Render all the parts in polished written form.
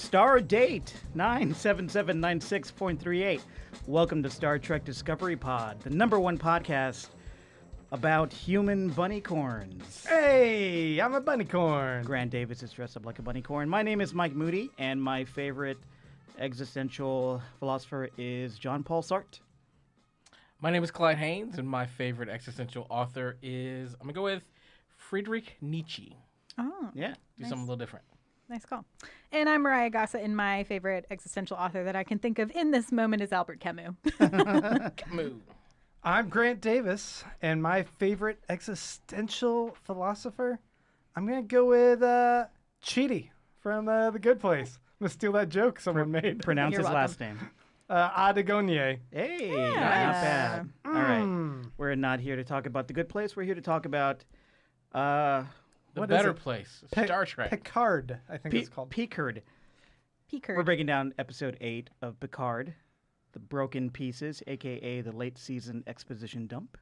Star date 97796.38. Welcome to Star Trek Discovery Pod, the #1 podcast about human bunnycorns. Hey, I'm a bunnycorn. Grant Davis is dressed up like a bunnycorn. My name is Mike Moody, and my favorite existential philosopher is John Paul Sartre. My name is Clyde Haynes, and my favorite existential author is, I'm going to go with Friedrich Nietzsche. Oh, Yeah. Do nice. something a little different. Nice call. And I'm Mariah Gossett, and my favorite existential author that I can think of in this moment is Albert Camus. Camus. I'm Grant Davis, and my favorite existential philosopher, I'm going to go with Chidi from The Good Place. I'm going to steal that joke someone made. Pronounce You're his welcome. last name. Adegonye. Hey, Yeah. not bad. All right. We're not here to talk about The Good Place. We're here to talk about The What is Better it? Place. Pe- Star Trek. Picard, I think it's called. Picard. Picard. We're breaking down episode 8 of Picard, The Broken Pieces, a.k.a. the late season exposition dump.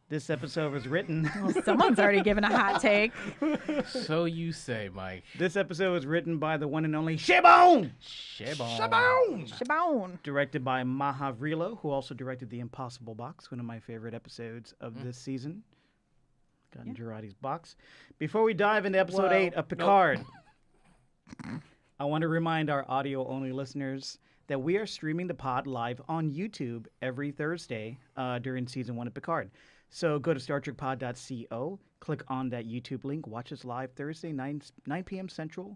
This episode was written... Well, someone's already given a hot take. So you say, Mike. This episode was written by the one and only Shabon! Shabon. Directed by Maha Vrilo, who also directed The Impossible Box, one of my favorite episodes of this season. Got in Girardi's box. Before we dive into episode 8 of Picard, I want to remind our audio-only listeners that we are streaming the pod live on YouTube every Thursday during season 1 of Picard. So go to StarTrekPod.co, click on that YouTube link, watch us live Thursday, 9 p.m. Central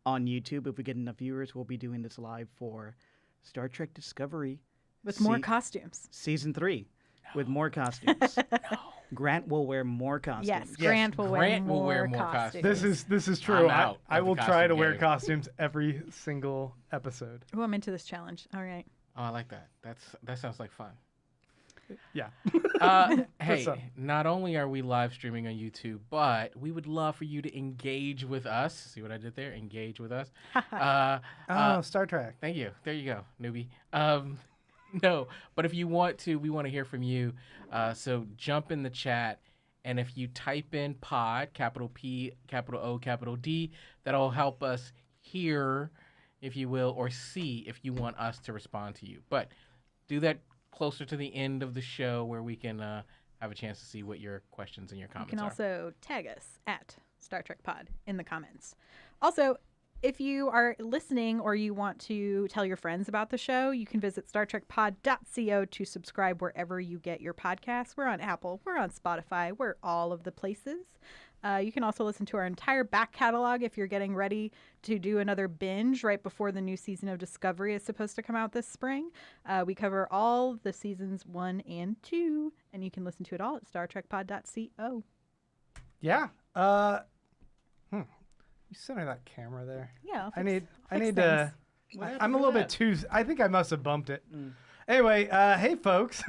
on YouTube. If we get enough viewers, we'll be doing this live for Star Trek Discovery. With more costumes. Season 3 with more costumes. Grant will wear more costumes. Yes, Grant will wear more costumes. This is true. I'm out I of the will try costume to wear game. costumes every single episode. Oh, I'm into this challenge. All right. Oh, I like that. That sounds like fun. Yeah. Hey, some. not only are we live streaming on YouTube, but we would love for you to engage with us. See what I did there? Engage with us. Star Trek. Thank you. There you go, newbie. No, but if you want to, we want to hear from you. So jump in the chat, and if you type in pod, capital P, capital O, capital D, that'll help us hear, if you will, or see if you want us to respond to you. But do that closer to the end of the show where we can have a chance to see what your questions and your You comments can are. also tag us at Star Trek Pod in the comments. Also, if you are listening or you want to tell your friends about the show, you can visit StarTrekPod.co to subscribe wherever you get your podcasts. We're on Apple, we're on Spotify, we're all of the places. You can also listen to our entire back catalog if you're getting ready to do another binge right before the new season of Discovery is supposed to come out this spring. We cover all the seasons 1 and 2, and you can listen to it all at StarTrekPod.co. Yeah. You center that camera there. Yeah, I need things. to. What happened I'm a to little that? bit too. I think I must have bumped it. Anyway, hey folks.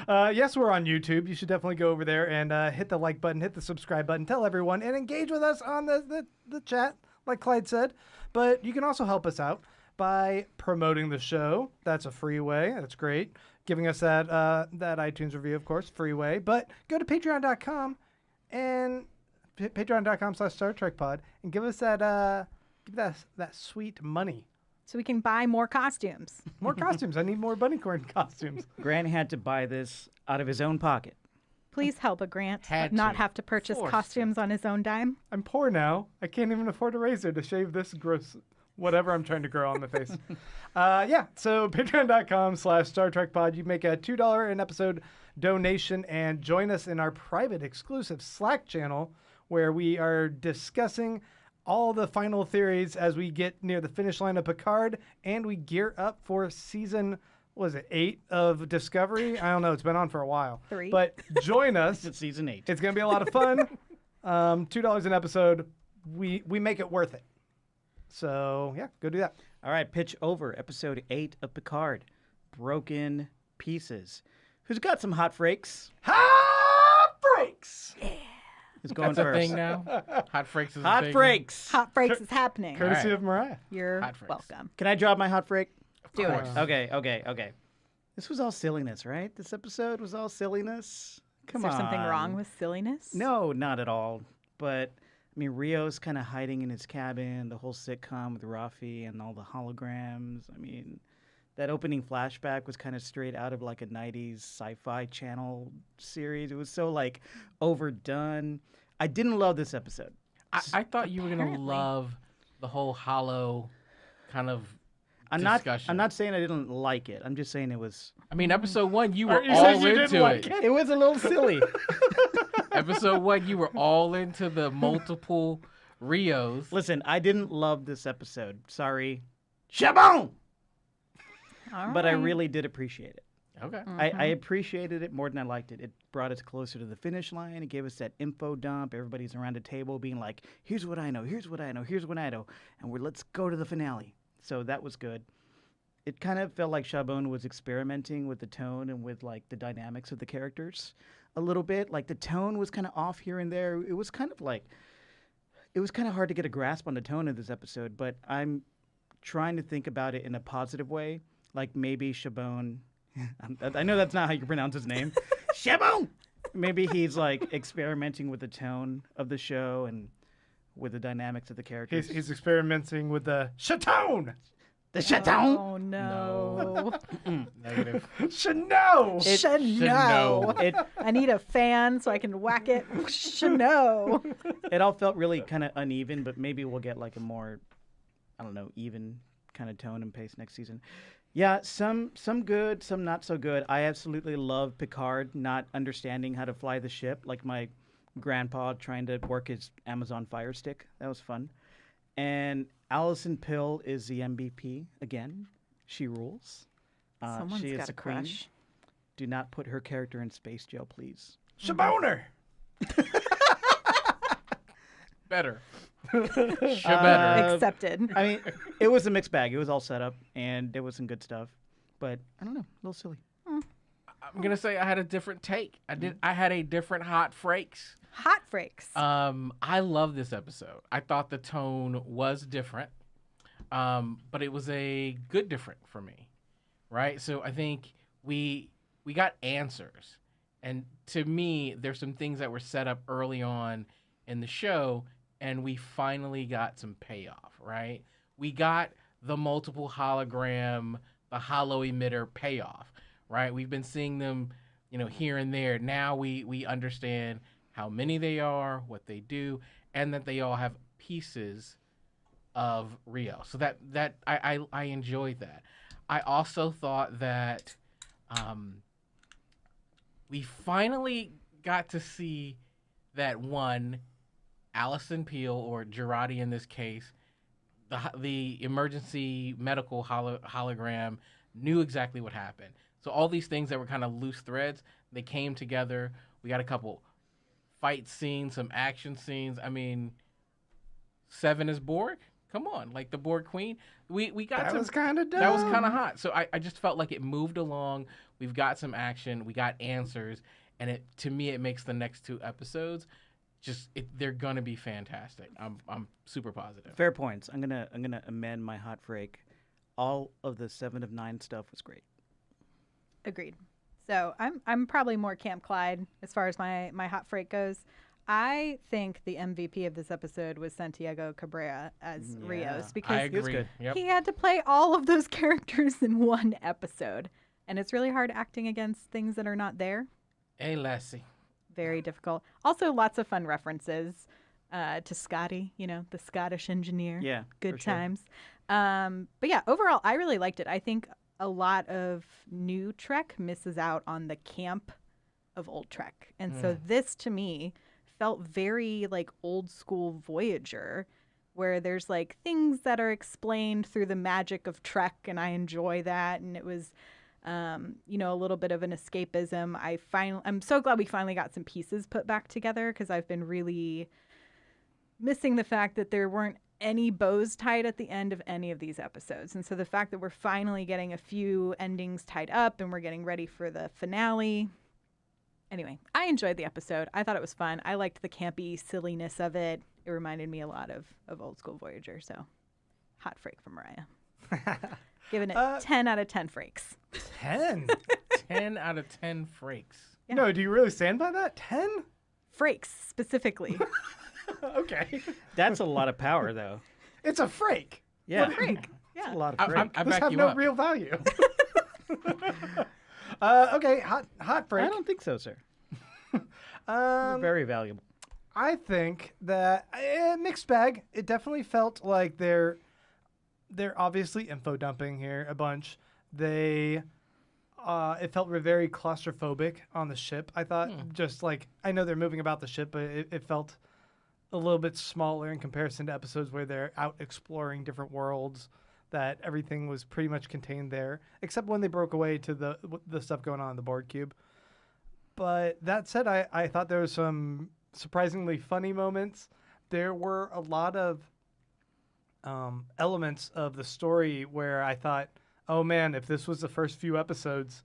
Yes, we're on YouTube. You should definitely go over there and hit the like button, hit the subscribe button, tell everyone, and engage with us on the chat, like Clyde said. But you can also help us out by promoting the show. That's a free way. That's great. Giving us that iTunes review, of course, free way. But go to Patreon.com and Patreon.com/Star Trek Pod and give us that sweet money. So we can buy more costumes. More costumes. I need more bunnycorn costumes. Grant had to buy this out of his own pocket. Please help a Grant Had not to. have to purchase Forced costumes on his own dime. I'm poor now. I can't even afford a razor to shave this gross whatever I'm trying to grow on the face. Yeah, so patreon.com/Star Trek Pod. You make a $2 an episode donation and join us in our private exclusive Slack channel where we are discussing all the final theories as we get near the finish line of Picard and we gear up for season, what was it, 8 of Discovery? I don't know. It's been on for a while. 3. But join us. It's season 8. It's going to be a lot of fun. $2 an episode. We make it worth it. So, yeah, go do that. All right, pitch over episode 8 of Picard, Broken Pieces. Who's got some hot freaks? Hot breaks! Who's going That's a first? thing now? Hot Freaks is a Hot thing? freaks. Hot breaks is happening. Courtesy right. of Mariah. You're Hot breaks. welcome. Can I drop my hot freak? Do it. Okay. This was all silliness, right? This episode was all silliness. Come Is there on. something wrong with silliness? No, not at all. But I mean, Rio's kind of hiding in his cabin, the whole sitcom with Rafi and all the holograms. I mean, that opening flashback was kind of straight out of like a 90s sci-fi channel series. It was so like overdone. I didn't love this episode. I thought you were going to Apparently. love the whole hollow kind of I'm discussion. not saying I didn't like it. I'm just saying it was I mean, episode 1, you were You said all you didn't into like it. it was a little silly. Episode 1, you were all into the multiple Rios. Listen, I didn't love this episode. Sorry. Shabon! All But I right. really did appreciate it. Okay. I appreciated it more than I liked it. It brought us closer to the finish line. It gave us that info dump. Everybody's around a table being like, here's what I know, here's what I know, here's what I know. And let's go to the finale. So that was good. It kind of felt like Chabon was experimenting with the tone and with like the dynamics of the characters a little bit. Like the tone was kind of off here and there. It was kind of hard to get a grasp on the tone of this episode, but I'm trying to think about it in a positive way. Like maybe Chabon, I know that's not how you pronounce his name. Chabon! Maybe he's like experimenting with the tone of the show and with the dynamics of the characters. He's experimenting with the Chatone. The Chaton! Oh no. Negative. Chanel. Chanel. It I need a fan so I can whack it. Chanel. it all felt really kind of uneven, but maybe we'll get like a more, I don't know, even kind of tone and pace next season. Yeah, some good, some not so good. I absolutely love Picard not understanding how to fly the ship, like my grandpa trying to work his Amazon Fire Stick. That was fun. And Allison Pill is the MVP again. She rules. Someone's she is got the a queen. crush. Do not put her character in space jail, please. Shaboner. Better. Better. Accepted. I mean, it was a mixed bag. It was all set up, and there was some good stuff. But I don't know, a little silly. I'm gonna say I had a different take. I had a different hot frakes. Hot freaks. I love this episode. I thought the tone was different, but it was a good different for me, right? So I think we got answers, and to me, there's some things that were set up early on in the show, and we finally got some payoff, right? We got the multiple hologram, the hollow emitter payoff, right? We've been seeing them, here and there. Now we understand how many they are, what they do, and that they all have pieces of Rio. So that I enjoyed that. I also thought that we finally got to see that one, Allison Peel, or Girardi in this case, the emergency medical hologram knew exactly what happened. So all these things that were kind of loose threads, they came together. We got a couple fight scenes, some action scenes. I mean, Seven is Borg. Come on, like the Borg Queen. We got That was kind of dumb. that was kind of hot. So I just felt like it moved along. We've got some action. We got answers, and to me it makes the next 2 episodes they're gonna be fantastic. I'm super positive. Fair points. I'm gonna amend my hot freak. All of the 7 of 9 stuff was great. Agreed. So I'm probably more Camp Clyde as far as my hot freight goes. I think the MVP of this episode was Santiago Cabrera as Rios I because was agree. good. Yep. he had to play all of those characters in one episode. And it's really hard acting against things that are not there. Hey, Lassie. Very difficult. Also, lots of fun references to Scotty, the Scottish engineer. Yeah, Good for sure. times. But yeah, overall, I really liked it. I think a lot of new Trek misses out on the camp of old Trek. And so this, to me, felt very like old school Voyager, where there's like things that are explained through the magic of Trek, and I enjoy that. And it was, a little bit of an escapism. I'm so glad we finally got some pieces put back together, because I've been really missing the fact that there weren't any bows tied at the end of any of these episodes. And so the fact that we're finally getting a few endings tied up and we're getting ready for the finale. Anyway, I enjoyed the episode. I thought it was fun. I liked the campy silliness of it. It reminded me a lot of old school Voyager. So hot freak from Mariah. Giving it 10 out of 10 freaks. 10. 10 out of 10 frakes. Yeah. No, do you really stand by that? 10? Freaks, specifically. Okay. That's a lot of power, though. It's a freak. Yeah. Freak. It's Yeah. a lot of I freak. back Those have you no up. real value. Okay, hot freak. I don't think so, sir. They're Um, very valuable. I think that mixed bag. It definitely felt like they're obviously info dumping here a bunch. It felt very claustrophobic on the ship. I thought just like I know they're moving about the ship, but it felt a little bit smaller in comparison to episodes where they're out exploring different worlds. That everything was pretty much contained there, except when they broke away to the stuff going on in the Borg cube. But that said, I thought there was some surprisingly funny moments. There were a lot of elements of the story where I thought, oh man, if this was the first few episodes,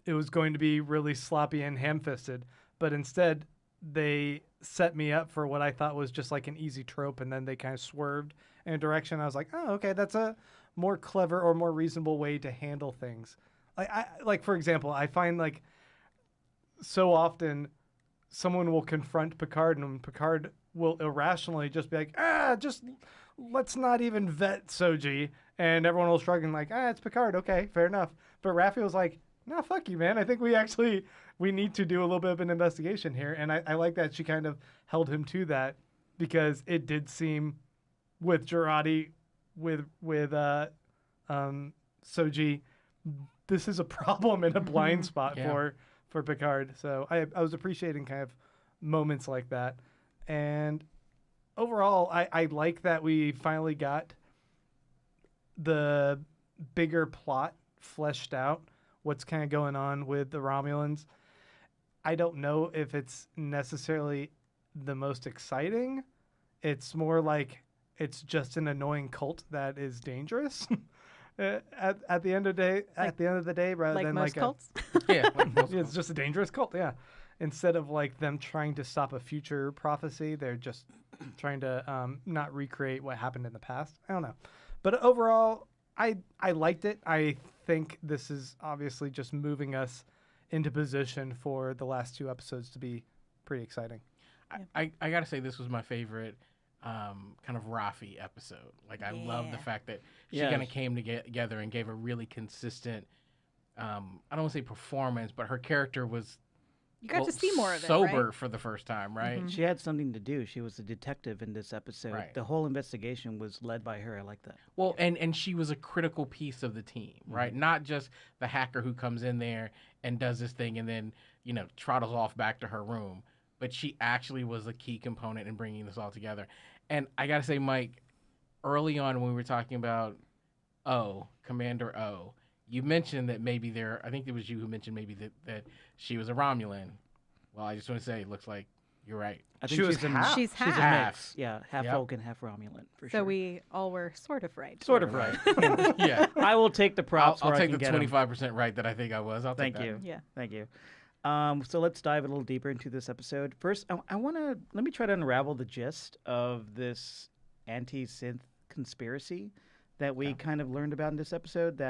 it was going to be really sloppy and ham-fisted. But instead, they set me up for what I thought was just like an easy trope, and then they kind of swerved in a direction. I was like, oh, okay, that's a more clever or more reasonable way to handle things. Like for example, I find like so often someone will confront Picard, and Picard will irrationally just be like, just let's not even vet Soji, and everyone will shrug and like, it's Picard, okay, fair enough. But Raphael's like, no, fuck you, man. I think we need to do a little bit of an investigation here, and I like that she kind of held him to that, because it did seem with Jurati, with Soji, this is a problem and a blind spot for Picard. So I was appreciating kind of moments like that. And overall, I like that we finally got the bigger plot fleshed out, what's kind of going on with the Romulans. I don't know if it's necessarily the most exciting. It's more like it's just an annoying cult that is dangerous. At the end of the day, rather Like than most like cults. Yeah, like most it's just a dangerous cult. Yeah, instead of like them trying to stop a future prophecy, they're just trying to not recreate what happened in the past. I don't know, but overall, I liked it. I think this is obviously just moving us into position for the last 2 episodes to be pretty exciting. I gotta say this was my favorite kind of Rafi episode. Like I love the fact that she kind of came together and gave a really consistent I don't want to say performance, but her character was You got to see more of it, sober right? for the first time, right? Mhm. She had something to do. She was a detective in this episode. Right. The whole investigation was led by her. I like that. Well, and she was a critical piece of the team, right? Not just the hacker who comes in there and does this thing and then, trottles off back to her room, but she actually was a key component in bringing this all together. And I got to say, Mike, early on when we were talking about Commander O, you mentioned that maybe I think it was you who mentioned maybe that she was a Romulan. Well, I just want to say it looks like you're right. I She was half. She's She's a half. mix. Yeah, half Yep. Vulcan, half Romulan, for So sure. we all were sort of right. Sort of right. Yeah. I will take the props I'll where I take can the get 'em. 25% right that I think I was. I'll take Thank you. Yeah. Thank you. So let's dive a little deeper into this episode. First, let me try to unravel the gist of this anti-synth conspiracy that we kind of learned about in this episode.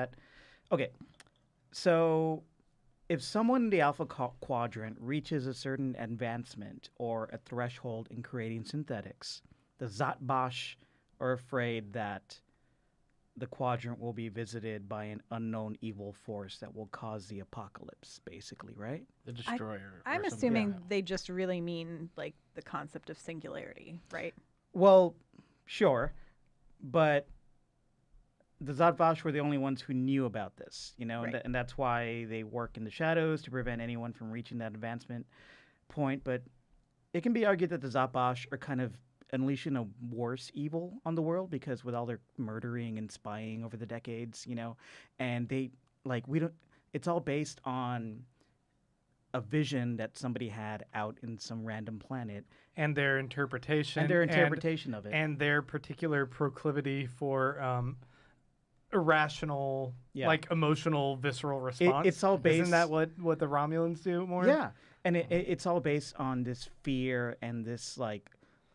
So if someone in the Alpha Quadrant reaches a certain advancement or a threshold in creating synthetics, the Zatbash are afraid that the quadrant will be visited by an unknown evil force that will cause the apocalypse, basically, right? The Destroyer. I'm or something. assuming Yeah. they just really mean like the concept of singularity, right? Well, sure, but the Zatvash were the only ones who knew about this, Right. and that's why they work in the shadows to prevent anyone from reaching that advancement point. But it can be argued that the Zatvash are kind of unleashing a worse evil on the world, because with all their murdering and spying over the decades, and it's all based on a vision that somebody had out in some random planet And their interpretation. of it. And their particular proclivity for irrational, like emotional, visceral response. it's all based. Isn't that what the Romulans do more? Yeah, and it's all based on this fear and this like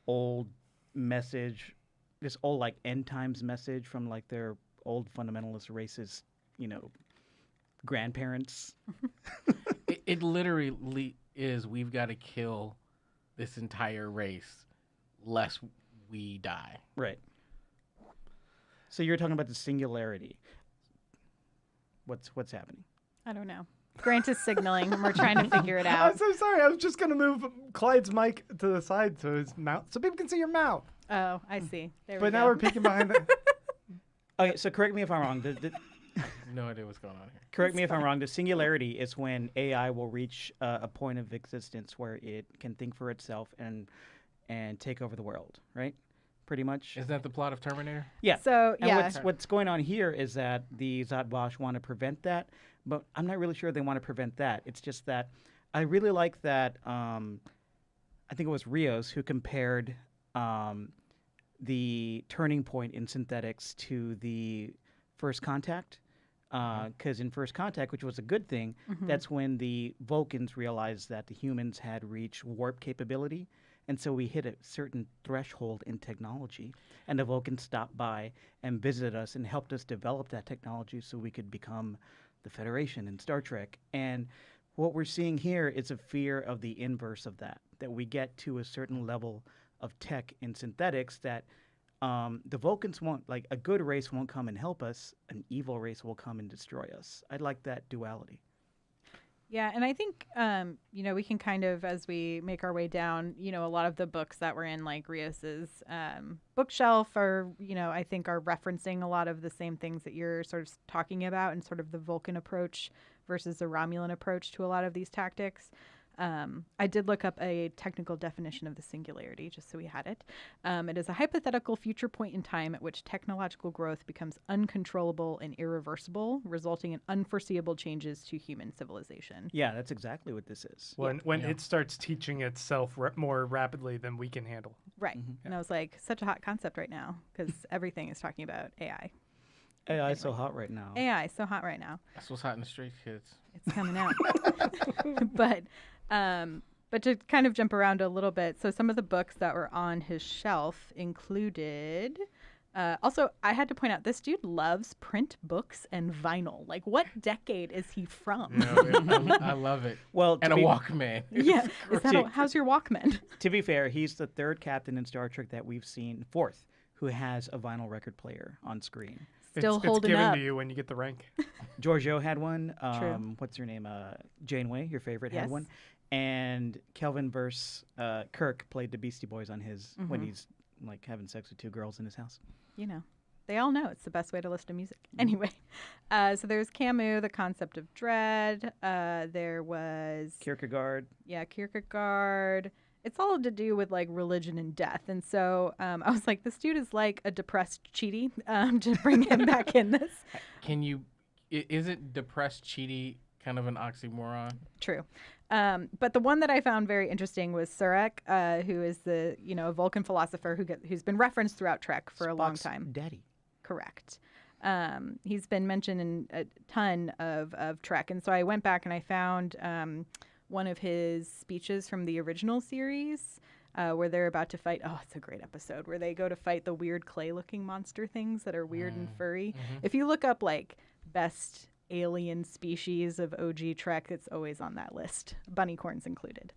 old message, this old like end times message from like their old fundamentalist racist, grandparents. It literally is, we've got to kill this entire race less we die. Right. So you're talking about the singularity. What's happening? I don't know. Grant is signaling, and we're trying to figure it I'm out. so sorry. I was just gonna move Clyde's mic to the side so his mouth, so people can see your mouth. Oh, I see. There we But go. now we're peeking behind the. Okay, so correct me if I'm wrong. No idea what's going on here. Correct me if I'm wrong. The singularity is when AI will reach a point of existence where it can think for itself and take over the world, right? Pretty much. Isn't that the plot of Terminator? Yeah. So, And yeah. what's going on here is that the Zotbosh want to prevent that, but I'm not really sure they want to prevent that. It's just that I really like that. I think it was Rios who compared the turning point in synthetics to the First Contact. Because in First Contact, which was a good thing, that's when the Vulcans realized that the humans had reached warp capability. And so we hit a certain threshold in technology. And the Vulcans stopped by and visited us and helped us develop that technology so we could become the Federation in Star Trek. And what we're seeing here is a fear of the inverse of that we get to a certain level of tech in synthetics that the Vulcans won't, like a good race won't come and help us, an evil race will come and destroy us. I'd like that duality. Yeah, and I think, we can kind of, as we make our way down, a lot of the books that were in, like, Rios's bookshelf are, I think are referencing a lot of the same things that you're sort of talking about and sort of the Vulcan approach versus the Romulan approach to a lot of these tactics. I did look up a technical definition of the singularity, just so we had it. It is a hypothetical future point in time at which technological growth becomes uncontrollable and irreversible, resulting in unforeseeable changes to human civilization. Yeah, that's exactly what this is. When it starts teaching itself more rapidly than we can handle. Right. And I was like, such a hot concept right now, because everything is talking about AI. AI is so hot right now. AI is so hot right now. That's what's hot in the streets, kids. It's coming out. But to kind of jump around a little bit, so some of the books that were on his shelf included. Also, I had to point out this dude loves print books and vinyl. Like, what decade is he from? No, I love it. Well, and a Walkman. Yeah. How's your Walkman? To be fair, he's the third captain in Star Trek that we've seen, fourth, who has a vinyl record player on screen. Still it's holding given up. to you when you get the rank. Giorgio had one. True. What's her name? Janeway, your favorite, Yes. had one. And Kelvin Verse Kirk played the Beastie Boys on his when he's like having sex with two girls in his house. They all know it's the best way to listen to music. Anyway, so there's Camus, The Concept of Dread. There was Kierkegaard. Yeah, Kierkegaard. It's all to do with like religion and death. And so I was like, this dude is like a depressed Cheaty, to bring him back in this. Isn't depressed Cheaty kind of an oxymoron? True. But the one that I found very interesting was Surak, who is the, a Vulcan philosopher who's been referenced throughout Trek for a long Spock's time. daddy. Correct. He's been mentioned in a ton of Trek. And so I went back and I found one of his speeches from the original series where they're about to fight. Oh, it's a great episode where they go to fight the weird clay-looking monster things that are weird and furry. If you look up like best alien species of OG Trek, it's always on that list, bunnycorns included.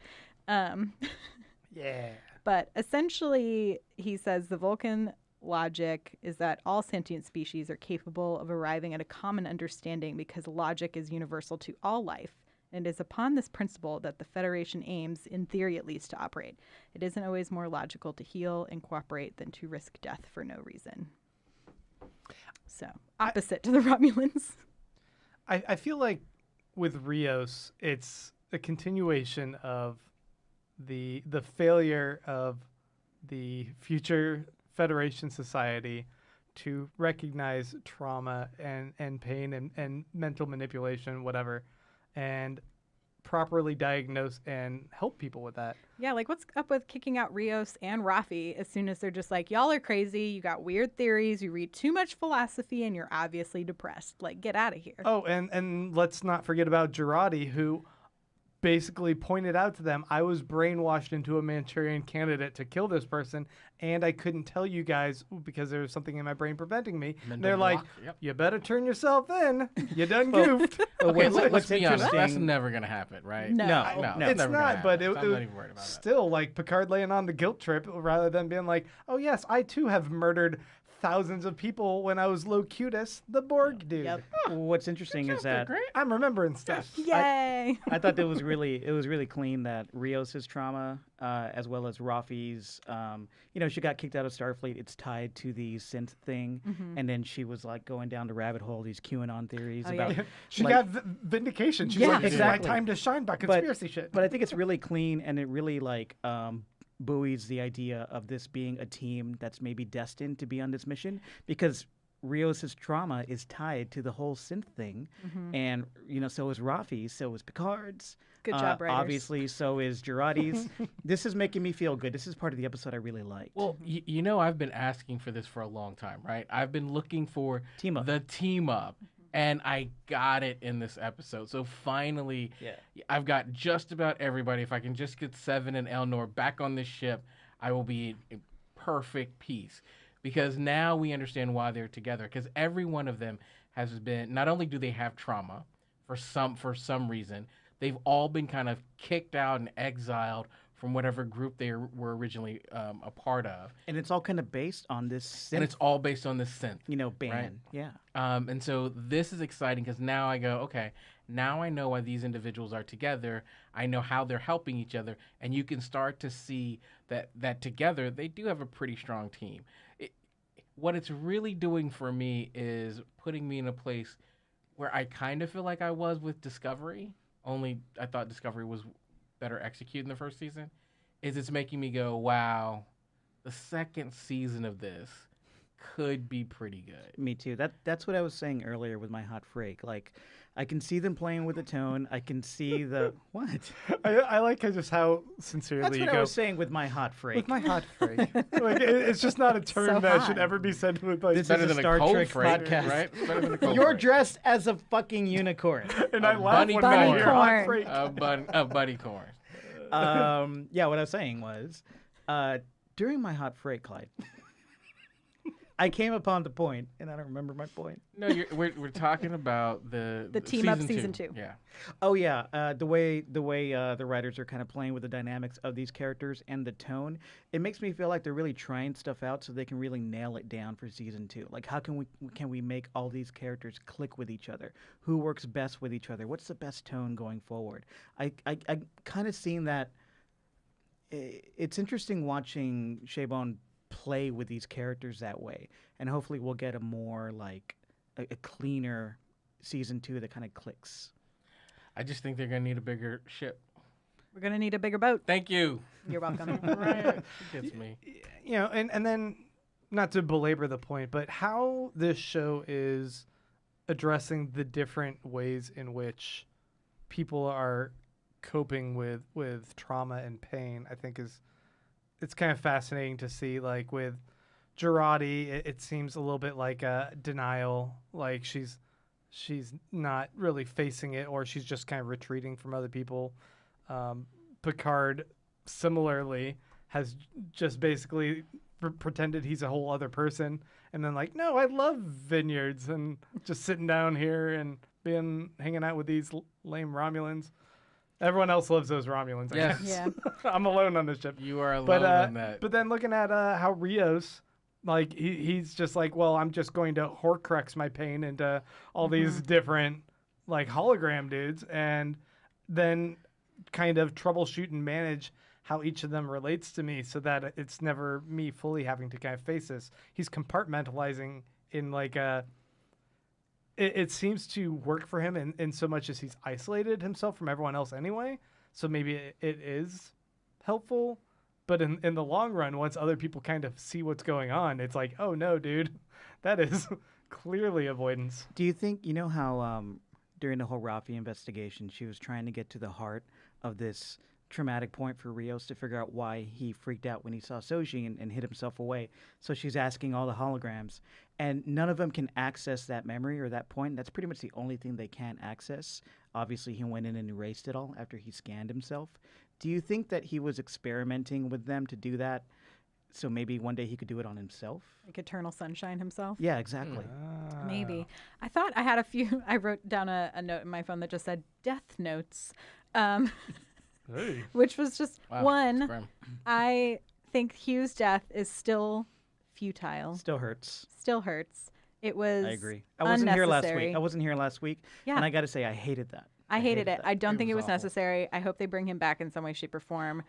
Yeah. But essentially, he says the Vulcan logic is that all sentient species are capable of arriving at a common understanding because logic is universal to all life. And it is upon this principle that the Federation aims, in theory at least, to operate. It isn't always more logical to heal and cooperate than to risk death for no reason. So, opposite to the Romulans. I feel like with Rios, it's a continuation of the failure of the future Federation society to recognize trauma and pain and mental manipulation, whatever, and properly diagnose and help people with that. Yeah, like what's up with kicking out Rios and Rafi as soon as they're just like, y'all are crazy, you got weird theories, you read too much philosophy, and you're obviously depressed. Like, get out of here. Oh, and let's not forget about Girardi, who basically pointed out to them, I was brainwashed into a Manchurian candidate to kill this person, and I couldn't tell you guys because there was something in my brain preventing me. And they're like, you better turn yourself in. You done goofed. Okay, let's what's be honest. interesting- That's never going to happen, right? No, It's never gonna not, but happen. it I'm was not even worried about that. still like Picard laying on the guilt trip rather than being like, oh, yes, I too have murdered thousands of people when I was Locutus, the Borg dude. Yep. What's interesting is that I'm remembering stuff. Yay! I thought that was really clean that Rios' trauma, as well as Rafi's, she got kicked out of Starfleet. It's tied to the synth thing, and then she was like going down the rabbit hole, these QAnon theories about. Yeah. She like- got vindication. She's Yeah, like, this exactly. is my time to shine about conspiracy shit. But I think it's really clean, and it really buoys the idea of this being a team that's maybe destined to be on this mission, because Rios' trauma is tied to the whole synth thing, and so is Rafi's, so is Picard's. Good job, writers. Obviously, so is Girardi's. This is making me feel good. This is part of the episode I really liked. Well, I've been asking for this for a long time, right? I've been looking for Team up. the team up, and I got it in this episode. So finally, I've got just about everybody. If I can just get Seven and Elnor back on this ship, I will be in perfect peace. Because now we understand why they're together. Because every one of them has been, not only do they have trauma for some reason, they've all been kind of kicked out and exiled from whatever group they were originally a part of. And it's all kind of based on this synth, And it's all based on this synth. band. Right? Yeah. And so this is exciting because now I go, okay, now I know why these individuals are together. I know how they're helping each other. And you can start to see that together, they do have a pretty strong team. What it's really doing for me is putting me in a place where I kind of feel like I was with Discovery, only I thought Discovery was better executed in the first season, is it's making me go, wow, the second season of this could be pretty good. Me too. That's what I was saying earlier with my hot freak. Like, I can see them playing with the tone. I can see the what? I like just how sincerely That's you what go. I was saying with my hot freak. With my hot freak. Like, it's just not a term So that hot. should ever be said with like. This Better is a than Star a cold Trek freak, podcast. right? Better than a cold You're freak. dressed as a fucking unicorn. And I laugh bunny when I corn. hear hot Corn. freak. Buddy corn. Yeah, what I was saying was, during my hot freak, Clyde, I came upon the point, and I don't remember my point. No, we're talking about the team up season two. Yeah. Oh yeah, the way the writers are kind of playing with the dynamics of these characters and the tone, it makes me feel like they're really trying stuff out so they can really nail it down for season 2. Like, how can we make all these characters click with each other? Who works best with each other? What's the best tone going forward? I kind of seen that. It's interesting watching Chabon play with these characters that way, and hopefully we'll get a more like a cleaner season 2 that kind of clicks. I just think they're gonna need a bigger ship. We're gonna need a bigger boat. Thank you. You're welcome. Right. Gets me. And then, not to belabor the point, but how this show is addressing the different ways in which people are coping with trauma and pain, I think it's kind of fascinating to see. Like with Girardi, it seems a little bit like a denial, like she's not really facing it, or she's just kind of retreating from other people. Picard similarly has just basically pretended he's a whole other person, and then like, no, I love vineyards and just sitting down here and hanging out with these lame Romulans. Everyone else loves those Romulans. I Yes. guess. Yeah. I'm alone on this ship. You are alone in that. But then looking at how Rios, like he's just like, well, I'm just going to Horcrux my pain into all these different like hologram dudes, and then kind of troubleshoot and manage how each of them relates to me, so that it's never me fully having to kind of face this. He's compartmentalizing in like a. It seems to work for him in so much as he's isolated himself from everyone else anyway. So maybe it is helpful. But in the long run, once other people kind of see what's going on, it's like, oh, no, dude, that is clearly avoidance. Do you think, how during the whole Rafi investigation, she was trying to get to the heart of this traumatic point for Rios to figure out why he freaked out when he saw Soji and hid himself away. So she's asking all the holograms, and none of them can access that memory or that point. That's pretty much the only thing they can access. Obviously, he went in and erased it all after he scanned himself. Do you think that he was experimenting with them to do that? So maybe one day he could do it on himself? Like Eternal Sunshine himself? Yeah, exactly. Maybe. I thought I had a few. I wrote down a note in my phone that just said death notes, Hey. which was just Wow, one. that's grim. I think Hugh's death is still futile. Still hurts. Still hurts. It was. I agree. I wasn't here last unnecessary. week. I wasn't here last week. Yeah. And I got to say, I hated that. I hated it. that. I don't It think it was was awful. necessary. I hope they bring him back in some way, shape, or form.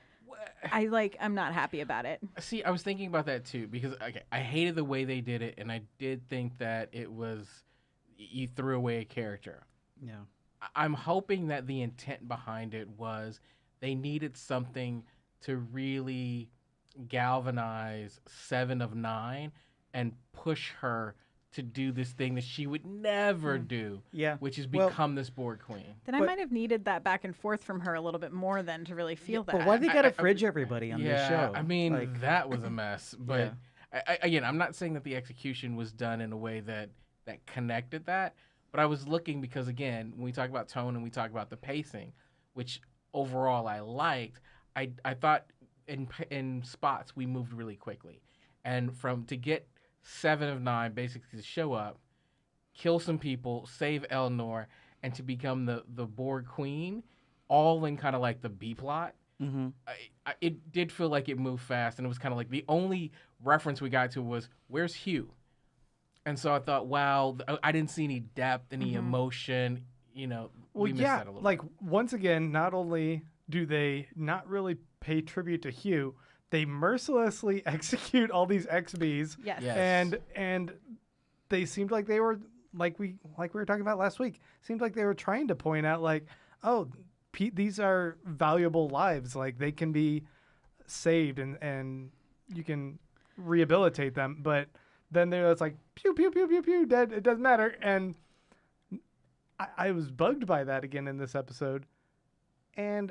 I'm not happy about it. See, I was thinking about that too because I hated the way they did it, and I did think that it was you threw away a character. Yeah. I'm hoping that the intent behind it was they needed something to really galvanize 7 of 9 and push her to do this thing that she would never do, Yeah. which is Well- become this Borg queen. Then I But- might have needed that back and forth from her a little bit more than to really feel that. But why they got I- to fridge everybody on this show? I mean, Like, that was a mess. But again, I'm not saying that the execution was done in a way that connected that. But I was looking because, again, when we talk about tone and we talk about the pacing, which overall I liked, I thought in spots we moved really quickly. And to get 7 of 9 basically to show up, kill some people, save Elnor, and to become the Borg queen, all in kind of like the B plot. mhm. It did feel like it moved fast, and it was kind of like the only reference we got to was, where's Hugh? And so I thought, wow, I didn't see any depth, any emotion. You know, Well, we missed yeah, that a little like once again, not only do they not really pay tribute to Hugh, they mercilessly execute all these XBs, Yes. Yes. and they seemed like they were like we were talking about last week. Seemed like they were trying to point out like, oh, these are valuable lives. Like they can be saved and you can rehabilitate them, but then it's like pew pew pew pew pew dead. It doesn't matter. And I was bugged by that again in this episode. And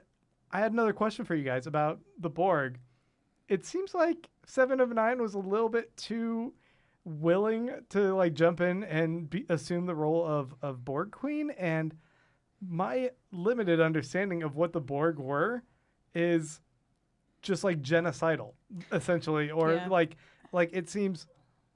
I had another question for you guys about the Borg. It seems like 7 of 9 was a little bit too willing to like jump in and assume the role of Borg Queen. And my limited understanding of what the Borg were is just like genocidal, essentially, or Yeah. like it seems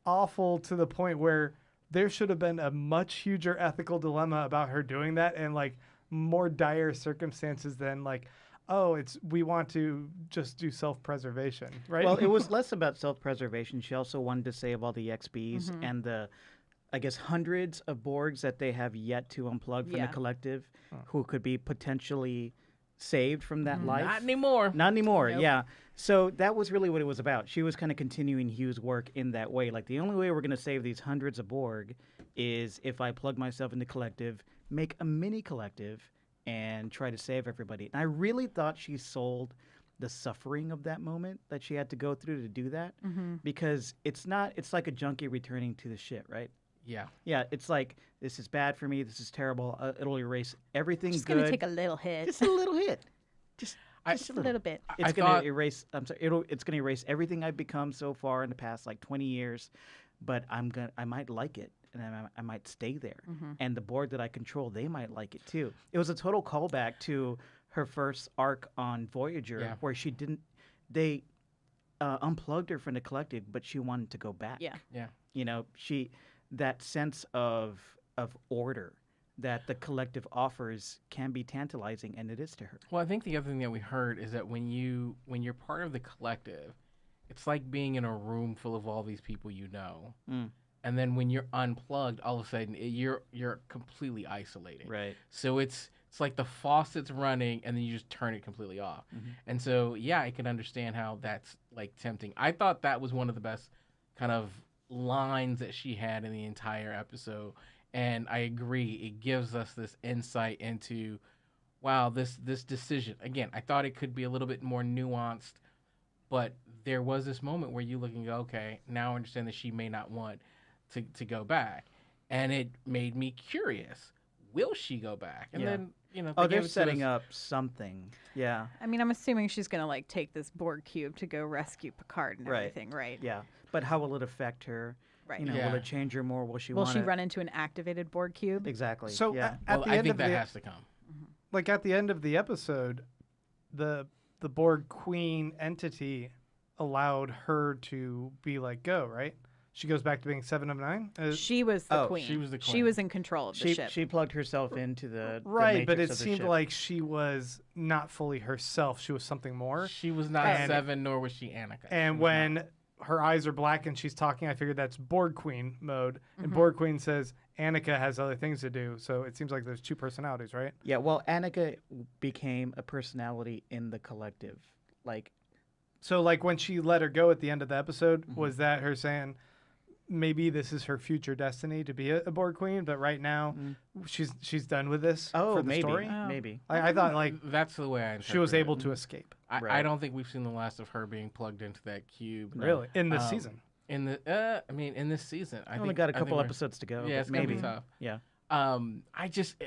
awful to the point where there should have been a much huger ethical dilemma about her doing that and like more dire circumstances than like, oh, we want to just do self-preservation, right? Well, it was less about self-preservation. She also wanted to save all the XBs and the, I guess, hundreds of Borgs that they have yet to unplug from Yeah. the collective who could be potentially saved from that life. Not anymore. Not anymore, Nope. yeah. So that was really what it was about. She was kind of continuing Hugh's work in that way. Like, the only way we're going to save these hundreds of Borg is if I plug myself in the collective, make a mini collective, and try to save everybody. And I really thought she sold the suffering of that moment that she had to go through to do that, because it's like a junkie returning to the shit, right? Yeah. Yeah, it's like, this is bad for me, this is terrible, it'll erase everything Just good. gonna take a little hit. Just a little hit. Just Just a little bit. it's I gonna thought- erase. It's gonna erase everything I've become so far in the past like 20 years, but I might like it, and I might stay there. And the board that I control, they might like it too. It was a total callback to her first arc on Voyager, Yeah. where they unplugged her from the collective, but she wanted to go back. Yeah. Yeah. You know, that sense of order that the collective offers can be tantalizing, and it is to her. Well, I think the other thing that we heard is that when you're part of the collective, it's like being in a room full of all these people you know. And then when you're unplugged, all of a sudden you're completely isolated. Right. So it's like the faucet's running and then you just turn it completely off. And so yeah, I can understand how that's like tempting. I thought that was one of the best kind of lines that she had in the entire episode. And I agree, it gives us this insight into, wow, this decision. Again, I thought it could be a little bit more nuanced, but there was this moment where you look and go, okay, now I understand that she may not want to go back. And it made me curious. will she go back? And Yeah. then, you know, Oh, they they're gave it to setting us- up something. Yeah. I mean, I'm assuming she's gonna like take this Borg cube to go rescue Picard and Right. everything, right? Yeah. But how will it affect her? Right. You know, Yeah. will it change her more? Will she Will want she run into an activated Borg cube? Exactly. So yeah. at Well, the I end think of that the has to come. like at the end of the episode, the Borg Queen entity allowed her to be like go, right? She goes back to being 7 of 9. She was the Oh, queen. she was the She queen. was in control of the she ship. she plugged herself into the right, but matrix it of the seemed ship. like she was not fully herself. She was something more. She was not And- 7, nor was she Anakin. And She was when not. her eyes are black and she's talking, I figured that's Borg Queen mode. Mm-hmm. And Borg Queen says Annika has other things to do. So it seems like there's 2 personalities, right? Yeah, well, Annika became a personality in the collective. Like, So like when she let her go at the end of the episode, Mm-hmm. was that her saying maybe this is her future destiny to be a Borg Queen, but right now she's done with this oh, for the maybe, story? Oh. maybe. I thought like That's the way I interpret she was it. able to escape. I Right. don't think we've seen the last of her being plugged into that cube. Really? In this Um, season. In the, I mean, in this season, I Only think got a I think couple we're- episodes to go. Yeah, but it's gonna maybe. be tough. Yeah. I just,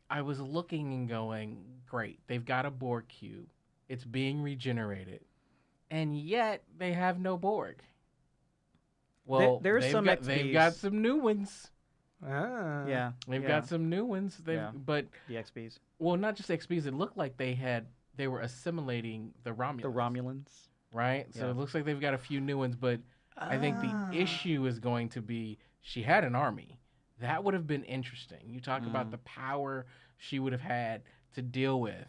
I was looking and going, great. They've got a Borg cube. It's being regenerated, and yet they have no Borg. Well, there are some they've got XPs. some new ones. Ah. Yeah. They've yeah, got some new ones. Yeah. But the XPs. well, not just XPs. It looked like they were assimilating the Romulans. The Romulans. Right? So Yeah. it looks like they've got a few new ones, but I think the issue is going to be she had an army. That would have been interesting. You talk about the power she would have had to deal with.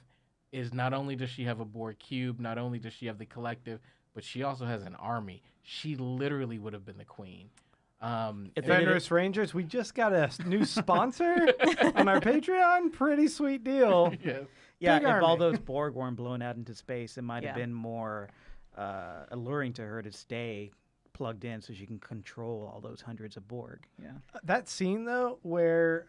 Is not only does she have a Borg cube, not only does she have the collective, but she also has an army. She literally would have been the queen. If And- they did Fenris Rangers, we just got a new sponsor on our Patreon. Pretty sweet deal. yeah. Yeah, Big if all army. those Borg weren't blown out into space, it might have Yeah. been more alluring to her to stay plugged in so she can control all those hundreds of Borg. Yeah. That scene though, where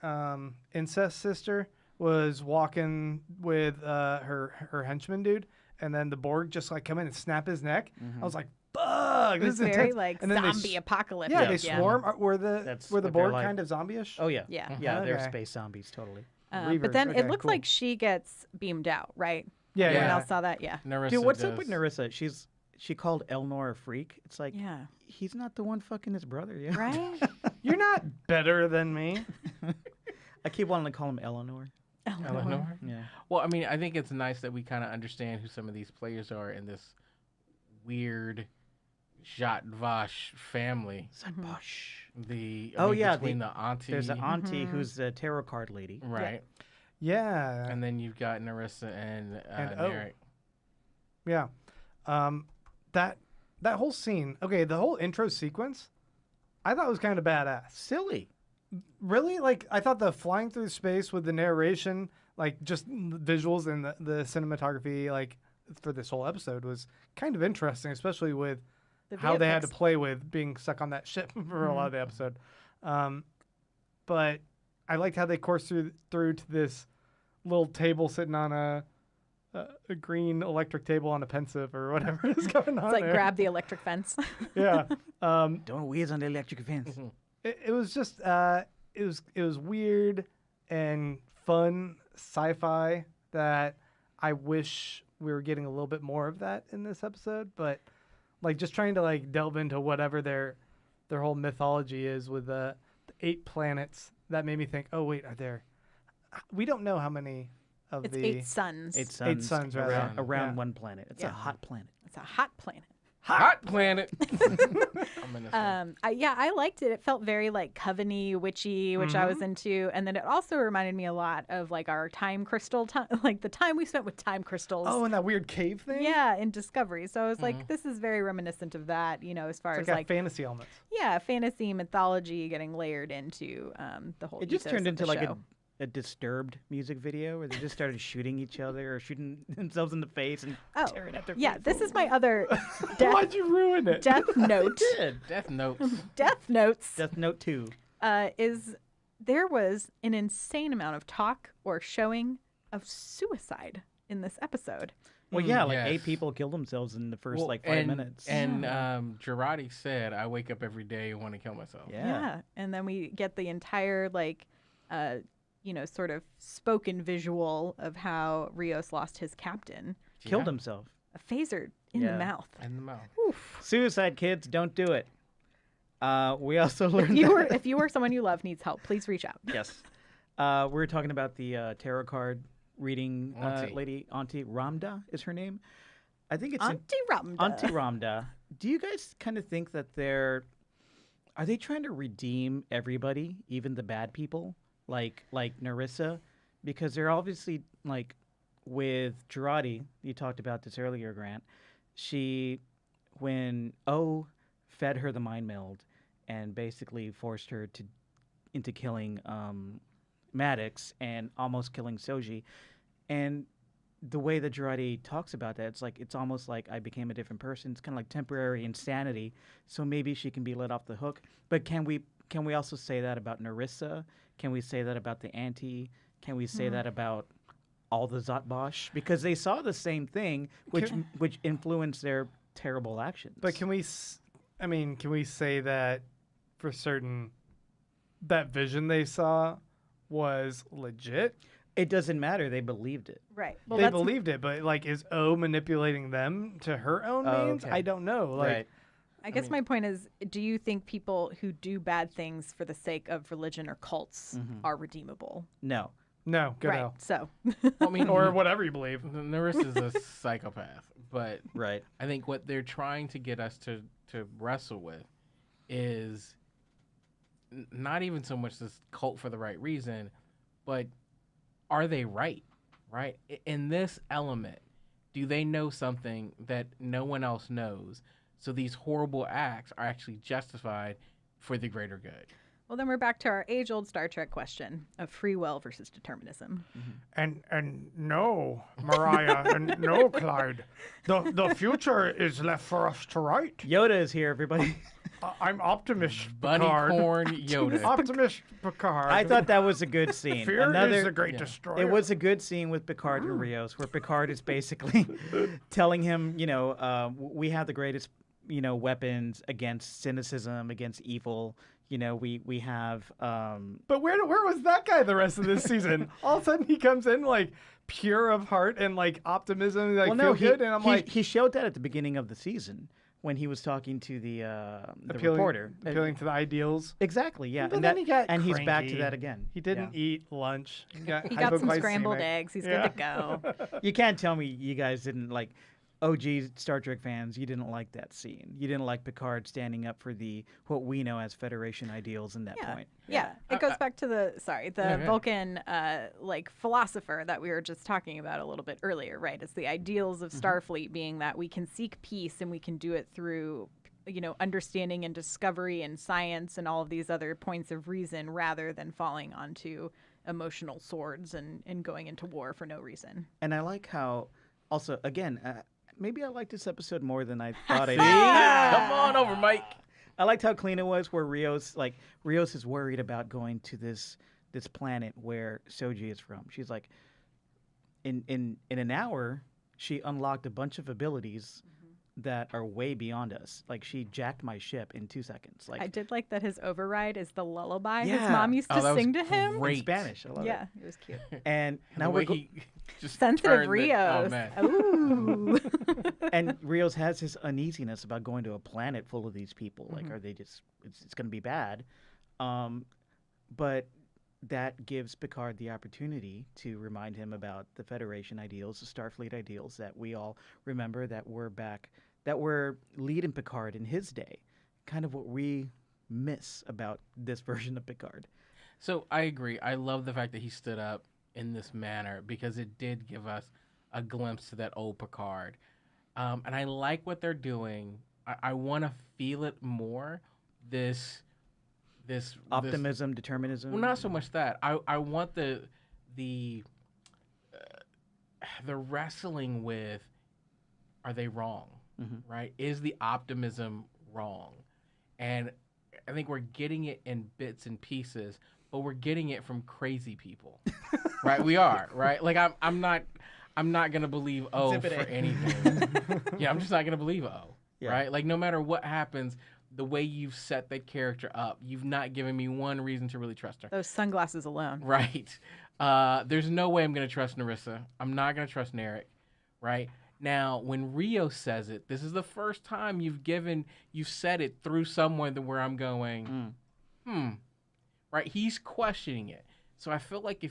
Incest Sister was walking with her henchman dude, and then the Borg just like come in and snap his neck. I was like, "Fuck!" It This was is very intense. like And then they zombie s- apocalyptic. Yeah, they swarm. Were That's the what they're Borg like. kind of zombie-ish? Oh yeah. Yeah. Yeah, they're Okay. space zombies totally. Reavers. But then Okay, it looked cool. like she gets beamed out, right? Yeah, Yeah. Anyone yeah. else saw that? Yeah. Narissa Dude, what's up with does. Narissa? She called Elnor a freak. It's like Yeah. he's not the one fucking his brother. Yeah. Right? You're not better than me. I keep wanting to call him Eleanor. Eleanor? Yeah. Well, I mean, I think it's nice that we kind of understand who some of these players are in this weird Jat Vash family. Bosh. I mean, yeah, between the auntie, There's an auntie who's the tarot card lady. right, Yeah. and then you've got Narissa and And Narek. Yeah. That whole scene, okay, the whole intro sequence, I thought was kind of badass. Silly. Really? Like, I thought the flying through space with the narration, like, just the visuals and the cinematography, like, for this whole episode was kind of interesting, especially with The how they had to VFX. play with being stuck on that ship for a lot of the episode. But I liked how they coursed through to this little table sitting on a green electric table on a pensive or whatever is going on It's like there. grab the electric fence. Yeah. Don't whiz on the electric fence. It was just it was weird and fun sci-fi that I wish we were getting a little bit more of that in this episode, but like just trying to like delve into whatever their whole mythology is with the 8 planets, that made me think, oh wait, we don't know how many of It's the 8 suns. 8 suns, suns, rather. around Yeah. one planet. It's Yeah. a hot planet. It's a hot planet. Hot planet. I'm in this one. I liked it. It felt very like coven-y, witchy, which I was into, and then it also reminded me a lot of like our time crystal time, like the time we spent with time crystals. Oh, and that weird cave thing? Yeah, in Discovery. So I was like, this is very reminiscent of that, you know, as far It's as like, like fantasy elements. yeah, fantasy mythology getting layered into the whole. It just ethos turned of into the like show. a Disturbed music video where they just started shooting each other or shooting themselves in the face and Oh, tearing at their yeah. face. This is my other Why'd you ruin it? Death Note. Death Note. Death Notes. Death Note 2. Is there was an insane amount of talk or showing of suicide in this episode. Well, yeah, like Yes. 8 people killed themselves in the first Well, like 5 minutes. And Girardi said, "I wake up every day and want to kill myself." yeah. And then we get the entire like sort of spoken visual of how Rios lost his captain. Killed himself. A phaser in the mouth. In the mouth. Oof. Suicide, kids, don't do it. We also learned If you or someone you love needs help, please reach out. Yes. We were talking about the tarot card reading lady, Auntie Ramda is her name. I think it's Auntie Ramda. Auntie Ramda. Do you guys kind of think that are they trying to redeem everybody, even the bad people, like Narissa? Because they're obviously like with Girardi, you talked about this earlier, Grant. When O fed her the mind meld and basically forced her into killing Maddox and almost killing Soji, and the way that Girardi talks about that, it's almost like I became a different person. It's kind of like temporary insanity. So maybe she can be let off the hook. But can we also say that about Narissa? Can we say that about the Auntie? Can we say that about all the Zatbosh? Because they saw the same thing, which influenced their terrible actions. But can we say that for certain that vision they saw was legit? It doesn't matter. They believed it. Right. Well, they believed it, but like, is O manipulating them to her own means? Okay. I don't know. Like, Right. I guess my point is, do you think people who do bad things for the sake of religion or cults are redeemable? No. no, go right. no. So. I mean, Or whatever you believe. Narissa's a psychopath, but Right. I think what they're trying to get us to wrestle with is not even so much this cult for the right reason, but are they right? Right? In this element, do they know something that no one else knows? So these horrible acts are actually justified for the greater good. Well, then we're back to our age-old Star Trek question of free will versus determinism. And no, Mariah, and no, Clyde. The future is left for us to write. Yoda is here, everybody. I'm Optimist Bunny Picard. corn Yoda. Optimist Picard. I thought that was a good scene. Fear is the great destroyer. It was a good scene with Picard and Rios, where Picard is basically telling him, we have the greatest, weapons against cynicism, against evil. We have. But where was that guy the rest of this season? All of a sudden he comes in like pure of heart and like optimism, like feel good, and I'm like, he showed that at the beginning of the season when he was talking to the reporter, appealing to the ideals. Exactly, yeah. But And then he got and he's back to cranky. that again. He didn't eat lunch. He got some scrambled hypoglycemic. eggs. He's Yeah. good to go. You can't tell me you guys didn't like. OG Star Trek fans, you didn't like that scene. You didn't like Picard standing up for what we know as Federation ideals in that point. Yeah, it goes back to the Vulcan philosopher that we were just talking about a little bit earlier, right? It's the ideals of Starfleet being that we can seek peace and we can do it through understanding and discovery and science and all of these other points of reason rather than falling onto emotional swords and going into war for no reason. And I like how, also, again, maybe I like this episode more than I thought I did. Come on over, Mike. I liked how clean it was, where Rios is worried about going to this planet where Soji is from. She's like, in an hour, she unlocked a bunch of abilities that are way beyond us. Like, she jacked my ship in 2 seconds. Like, I did like that his override is the lullaby his Yeah. mom used to that was sing to him. in great. Spanish. I love Yeah, it. it was cute. And now The we're way he just Sensitive turned Rios. Oh man. Ooh. and Rios has his uneasiness about going to a planet full of these people. Like, are they just? It's going to be bad. But that gives Picard the opportunity to remind him about the Federation ideals, the Starfleet ideals that we all remember that were leading Picard in his day. Kind of what we miss about this version of Picard. So I agree. I love the fact that he stood up in this manner because it did give us a glimpse to that old Picard. And I like what they're doing. I want to feel it more. This Optimism, determinism. Well, not so much that. I want the wrestling with, are they wrong? Right? Is the optimism wrong? And I think we're getting it in bits and pieces, but we're getting it from crazy people. Right? We are, right? Like I'm not gonna believe O for anything. Yeah, I'm just not gonna believe O. Yeah. Right? Like no matter what happens, the way you've set that character up, you've not given me one reason to really trust her. Those sunglasses alone. Right. There's no way I'm going to trust Narissa. I'm not going to trust Narek. Right. Now, when Rio says it, this is the first time you've said it through someone where I'm going, right? He's questioning it. So I feel like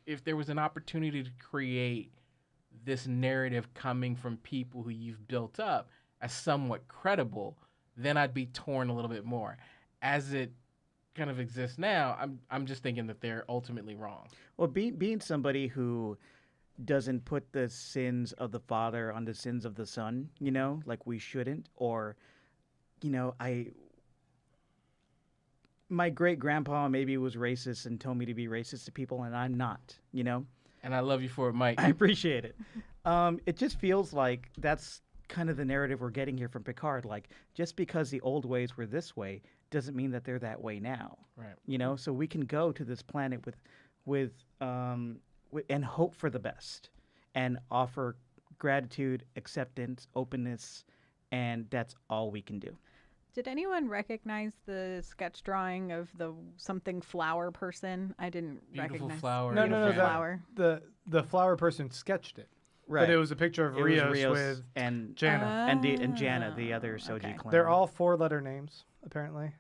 if there was an opportunity to create this narrative coming from people who you've built up as somewhat credible, then I'd be torn a little bit more. As it kind of exists now, I'm just thinking that they're ultimately wrong. Well, being somebody who doesn't put the sins of the father on the sins of the son, like we shouldn't, or, my great grandpa maybe was racist and told me to be racist to people, and I'm not, And I love you for it, Mike. I appreciate it. It just feels like that's kind of the narrative we're getting here from Picard. Like, just because the old ways were this way doesn't mean that they're that way now. Right. So we can go to this planet with and hope for the best and offer gratitude, acceptance, openness, and that's all we can do. Did anyone recognize the sketch drawing of the something flower person? I didn't Beautiful recognize. flower. No, Beautiful that- flower. The flower person sketched it. Right. But it was a picture of It was Rios with and Jana. and Jana, the other Soji okay. clone. They're all 4-letter names, apparently.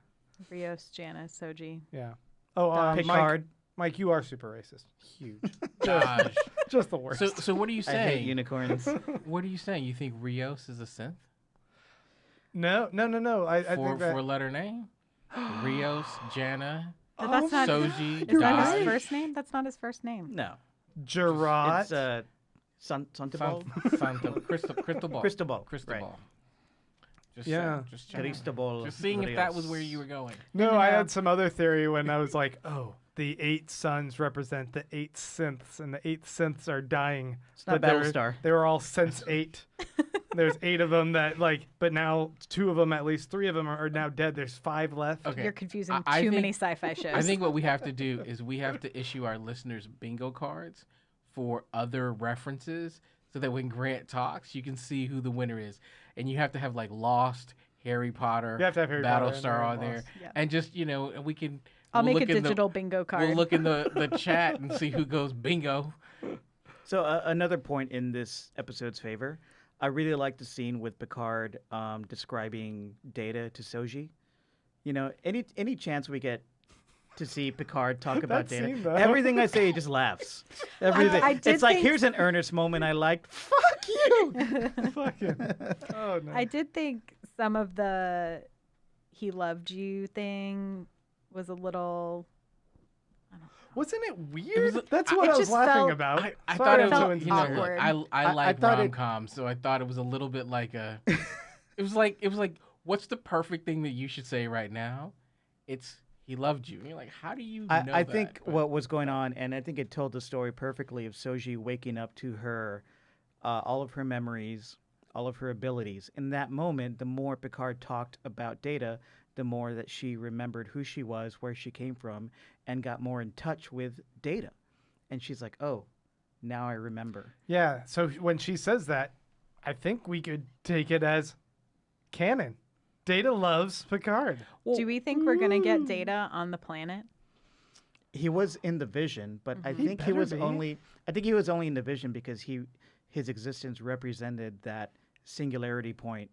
Rios, Jana, Soji. Yeah. Oh, Picard. Mike, you are super racist. Huge. Gosh. Just the worst. So what are you I hate saying? unicorns. What are you saying? You think Rios is a synth? No. I think that... Four-letter name? Rios, Jana, But that's not. Soji, Is that Daj. his first name? That's not his first name. No. Gerard. It's Santibal. Cristobal. Cristobal. Cristobal. Right. Just Yeah. saying, just checking. Cristobal. Just seeing if that was where you were going. No, I had some other theory when I was like, oh, the 8 suns represent the 8 synths, and the 8 synths are dying. It's not but Battlestar. They were all Sense 8. There's 8 of them that, but now 2 of them, at least 3 of them are now dead. There's 5 left. Okay. You're confusing I too think- many sci-fi shows. I think what we have to do is we have to issue our listeners bingo cards for other references so that when Grant talks, you can see who the winner is. And you have to have like Lost, Harry Potter, You have to have Harry Potter in Battlestar there, on and there. Lost. Yeah. And just, and we can... I'll we'll make a look in the- digital bingo card. We'll look in the chat and see who goes bingo. So another point in this episode's favor, I really like the scene with Picard describing Data to Soji. Any chance we get to see Picard talk about That Data, scene, though. everything I say, he just laughs. Everything. I did It's like, think- here's an earnest moment I liked. Fuck you! Fucking. Oh, no. I did think some of the "he loved you" thing was a little. Wasn't it weird? was- That's it what I was just laughing felt- about. I Sorry, thought it I'm was so felt into awkward. I like thought it- rom-coms, so I thought it was a little bit like a... it was like, what's the perfect thing that you should say right now? It's, he loved you. And you're like, how do you know I that? think But- what was going on, and I think it told the story perfectly of Soji waking up to her, all of her memories, all of her abilities. In that moment, the more Picard talked about Data, the more that she remembered who she was, where she came from, and got more in touch with Data. And she's like, oh, now I remember. Yeah, so when she says that, I think we could take it as canon. Data loves Picard. Do we think we're gonna get Data on the planet? He was in the vision, but I think he better was be. only in the vision because his existence represented that singularity point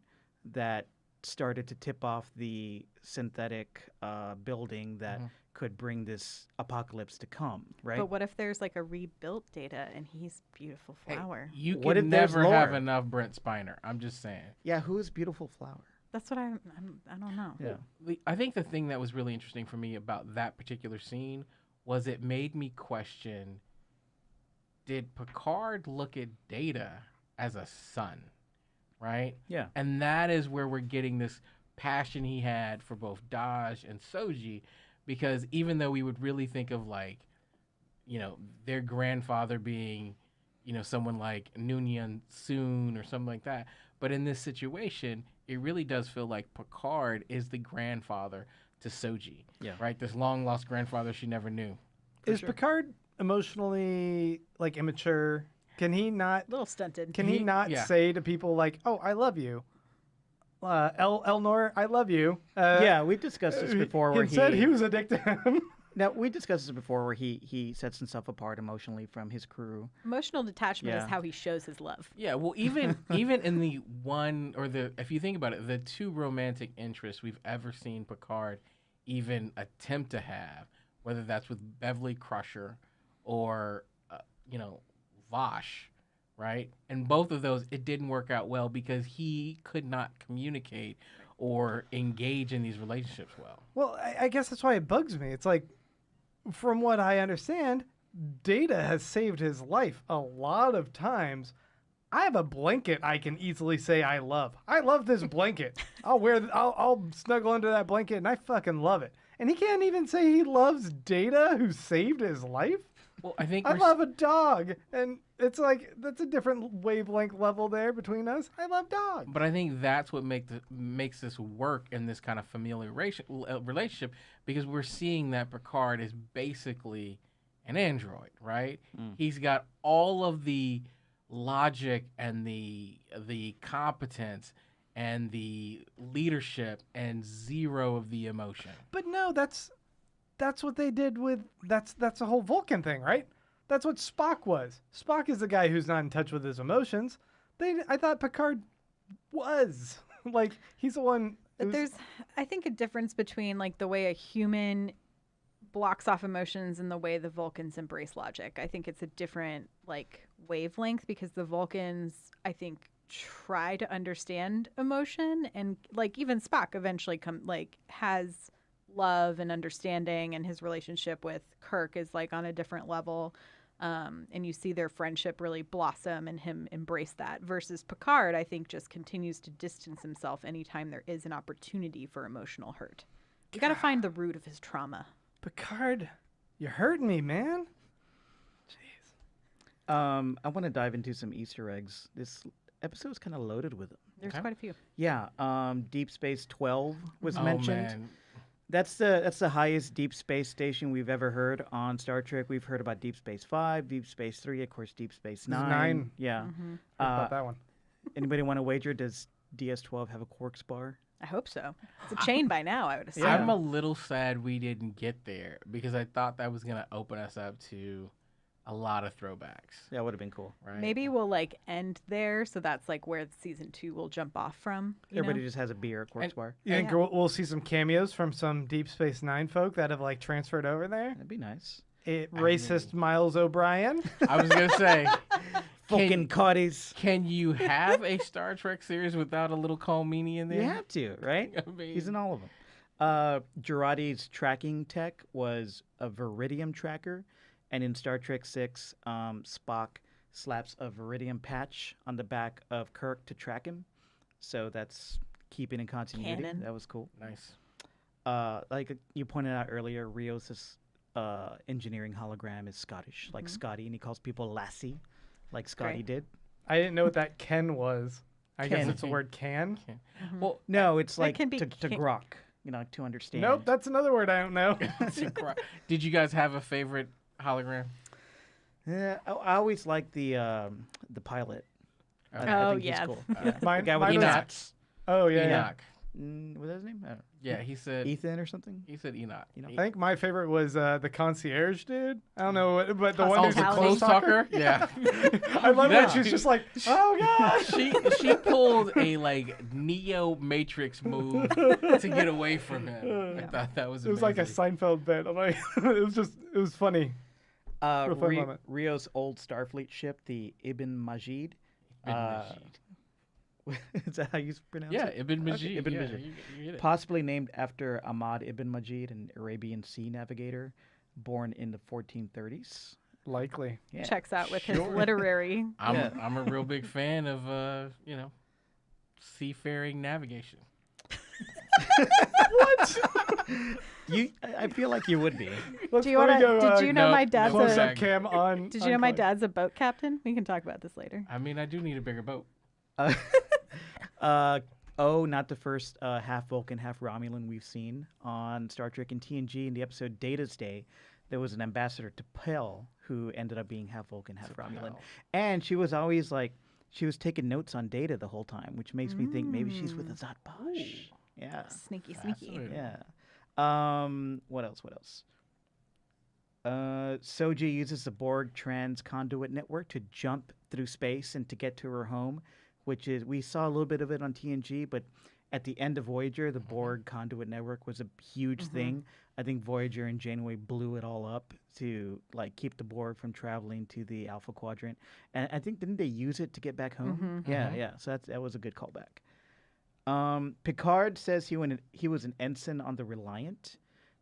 that started to tip off the synthetic building that could bring this apocalypse to come, right? But what if there's like a rebuilt Data and he's beautiful Hey, flower? you What can if there's never have lore? enough Brent Spiner. I'm just saying. Yeah, who is Beautiful Flower? That's what I don't know. Yeah. I think the thing that was really interesting for me about that particular scene was it made me question, did Picard look at Data as a son, right? Yeah. And that is where we're getting this passion he had for both Daj and Soji, because even though we would really think of like, their grandfather being, someone like Noonien Soon or something like that, but in this situation, it really does feel like Picard is the grandfather to Soji. Yeah. Right? This long lost grandfather she never knew. Is Picard emotionally immature? Can he not? A little stunted. Can he not yeah. say to people like, "Oh, I love you"? Elnor, I love you. Yeah, we discussed this before. Where He said he was addicted to him. Now, we discussed this before where he sets himself apart emotionally from his crew. Emotional detachment Yeah. is how he shows his love. Yeah, well, even in the one or the if you think about it, the two romantic interests we've ever seen Picard even attempt to have, whether that's with Beverly Crusher or Vosh, right? And both of those, it didn't work out well because he could not communicate or engage in these relationships well. Well, I guess that's why it bugs me. It's like, from what I understand, Data has saved his life a lot of times. I have a blanket I can easily say I love. I love this blanket. I'll snuggle under that blanket and I fucking love it. And he can't even say he loves Data, who saved his life. Well, I think I love a dog, and it's like that's a different wavelength level there between us. I love dogs. But I think that's what makes this work in this kind of familial relationship, because we're seeing that Picard is basically an android, right? He's got all of the logic and the competence and the leadership and zero of the emotion. But no, that's what they did with that's the whole Vulcan thing, right? That's what Spock was. Spock is the guy who's not in touch with his emotions. I thought Picard was like he's the one. But there's, I think, a difference between like the way a human blocks off emotions and the way the Vulcans embrace logic. I think it's a different like wavelength, because the Vulcans, I think, try to understand emotion, and like even Spock eventually has love and understanding, and his relationship with Kirk is like on a different level, and you see their friendship really blossom and him embrace that, versus Picard, I think, just continues to distance himself anytime there is an opportunity for emotional hurt. You got to find the root of his trauma. Picard, you're hurting me, man. Jeez. I want to dive into some Easter eggs. This episode is kind of loaded with them. There's Okay. quite a few. Yeah, Deep Space 12 was mentioned. Man. That's the highest deep space station we've ever heard on Star Trek. We've heard about Deep Space 5, Deep Space 3, of course, Deep Space 9. 9. Yeah. Mm-hmm. About that one. Anybody want to wager? Does DS12 have a quarks bar? I hope so. It's a chain by now, I would assume. Yeah. I'm a little sad we didn't get there, because I thought that was going to open us up to a lot of throwbacks, That would have been cool. right? Maybe we'll like end there, so that's like where season 2 will jump off from. You Everybody know? just has a beer at quarks And- bar. You think Yeah. we'll see some cameos from some Deep Space Nine folk that have like transferred over there? That'd be nice. Racist Miles O'Brien. I was going to say, Fucking Cotties. can you have a Star Trek series without a little Call Meany in there? You have to, right? I mean, He's in all of them. Girardi's tracking tech was a Viridium tracker, and in Star Trek 6, Spock slaps a Viridium patch on the back of Kirk to track him. So that's keeping in continuity. Canon. That was cool. nice. Like you pointed out earlier, Rios' engineering hologram is Scottish, like Scotty, and he calls people lassie, like Scotty Great. did. I didn't know what that Ken was. I guess Ken. it's the word can. Well, No, it's That like can be to can- grok, you know, to understand. Nope, that's another word I don't know. did you guys have a favorite hologram? Yeah, I always like the pilot. Okay. I Oh, think he's yeah. cool. Uh, Yeah. the Mine- guy with mine the was- knots. Oh yeah, yeah. Enoch. Was that his name? I don't know. Yeah, he said Ethan or something. He said Enoch. You know. I think my favorite was the concierge dude. I don't know, but the one who's a Hospitality. clothes talker. Yeah. I love Yeah. that. She's just like, oh gosh. she pulled a like Neo Matrix move to get away from him. I thought that was It was like a amazing. Seinfeld bit. I'm like, it was funny. Real fun moment. Rio's old Starfleet ship, the Ibn Majid. Ibn Majid. Is that how you pronounce Yeah, it? Ibn Majid. Okay, Ibn yeah, Majid. you get it. Possibly named after Ahmad Ibn Majid, an Arabian Sea navigator, born in the 1430s. Likely. Yeah. Checks out with his Sure. literary. I'm I'm a real big fan of seafaring navigation. I feel like you would be. Let's Do you let me want to? go, Did you know no, my dad's no, close a? up cam on. Did you know my Chloe. dad's a boat captain? We can talk about this later. I mean, I do need a bigger boat. Not the first half Vulcan, half Romulan we've seen on Star Trek and TNG in the episode Data's Day. There was an ambassador to Pell who ended up being half Vulcan, half Romulan. T'Pel. And she was always like, she was taking notes on Data the whole time, which makes me think maybe she's with Azat Bosch. Yeah. Sneaky. Yeah. What else? Soji uses the Borg trans conduit network to jump through space and to get to her home, which is, we saw a little bit of it on TNG, but at the end of Voyager, the Borg conduit network was a huge thing. I think Voyager and Janeway blew it all up to like keep the Borg from traveling to the Alpha Quadrant, and I think didn't they use it to get back home? Yeah. So that was a good callback. Picard says he was an ensign on the Reliant.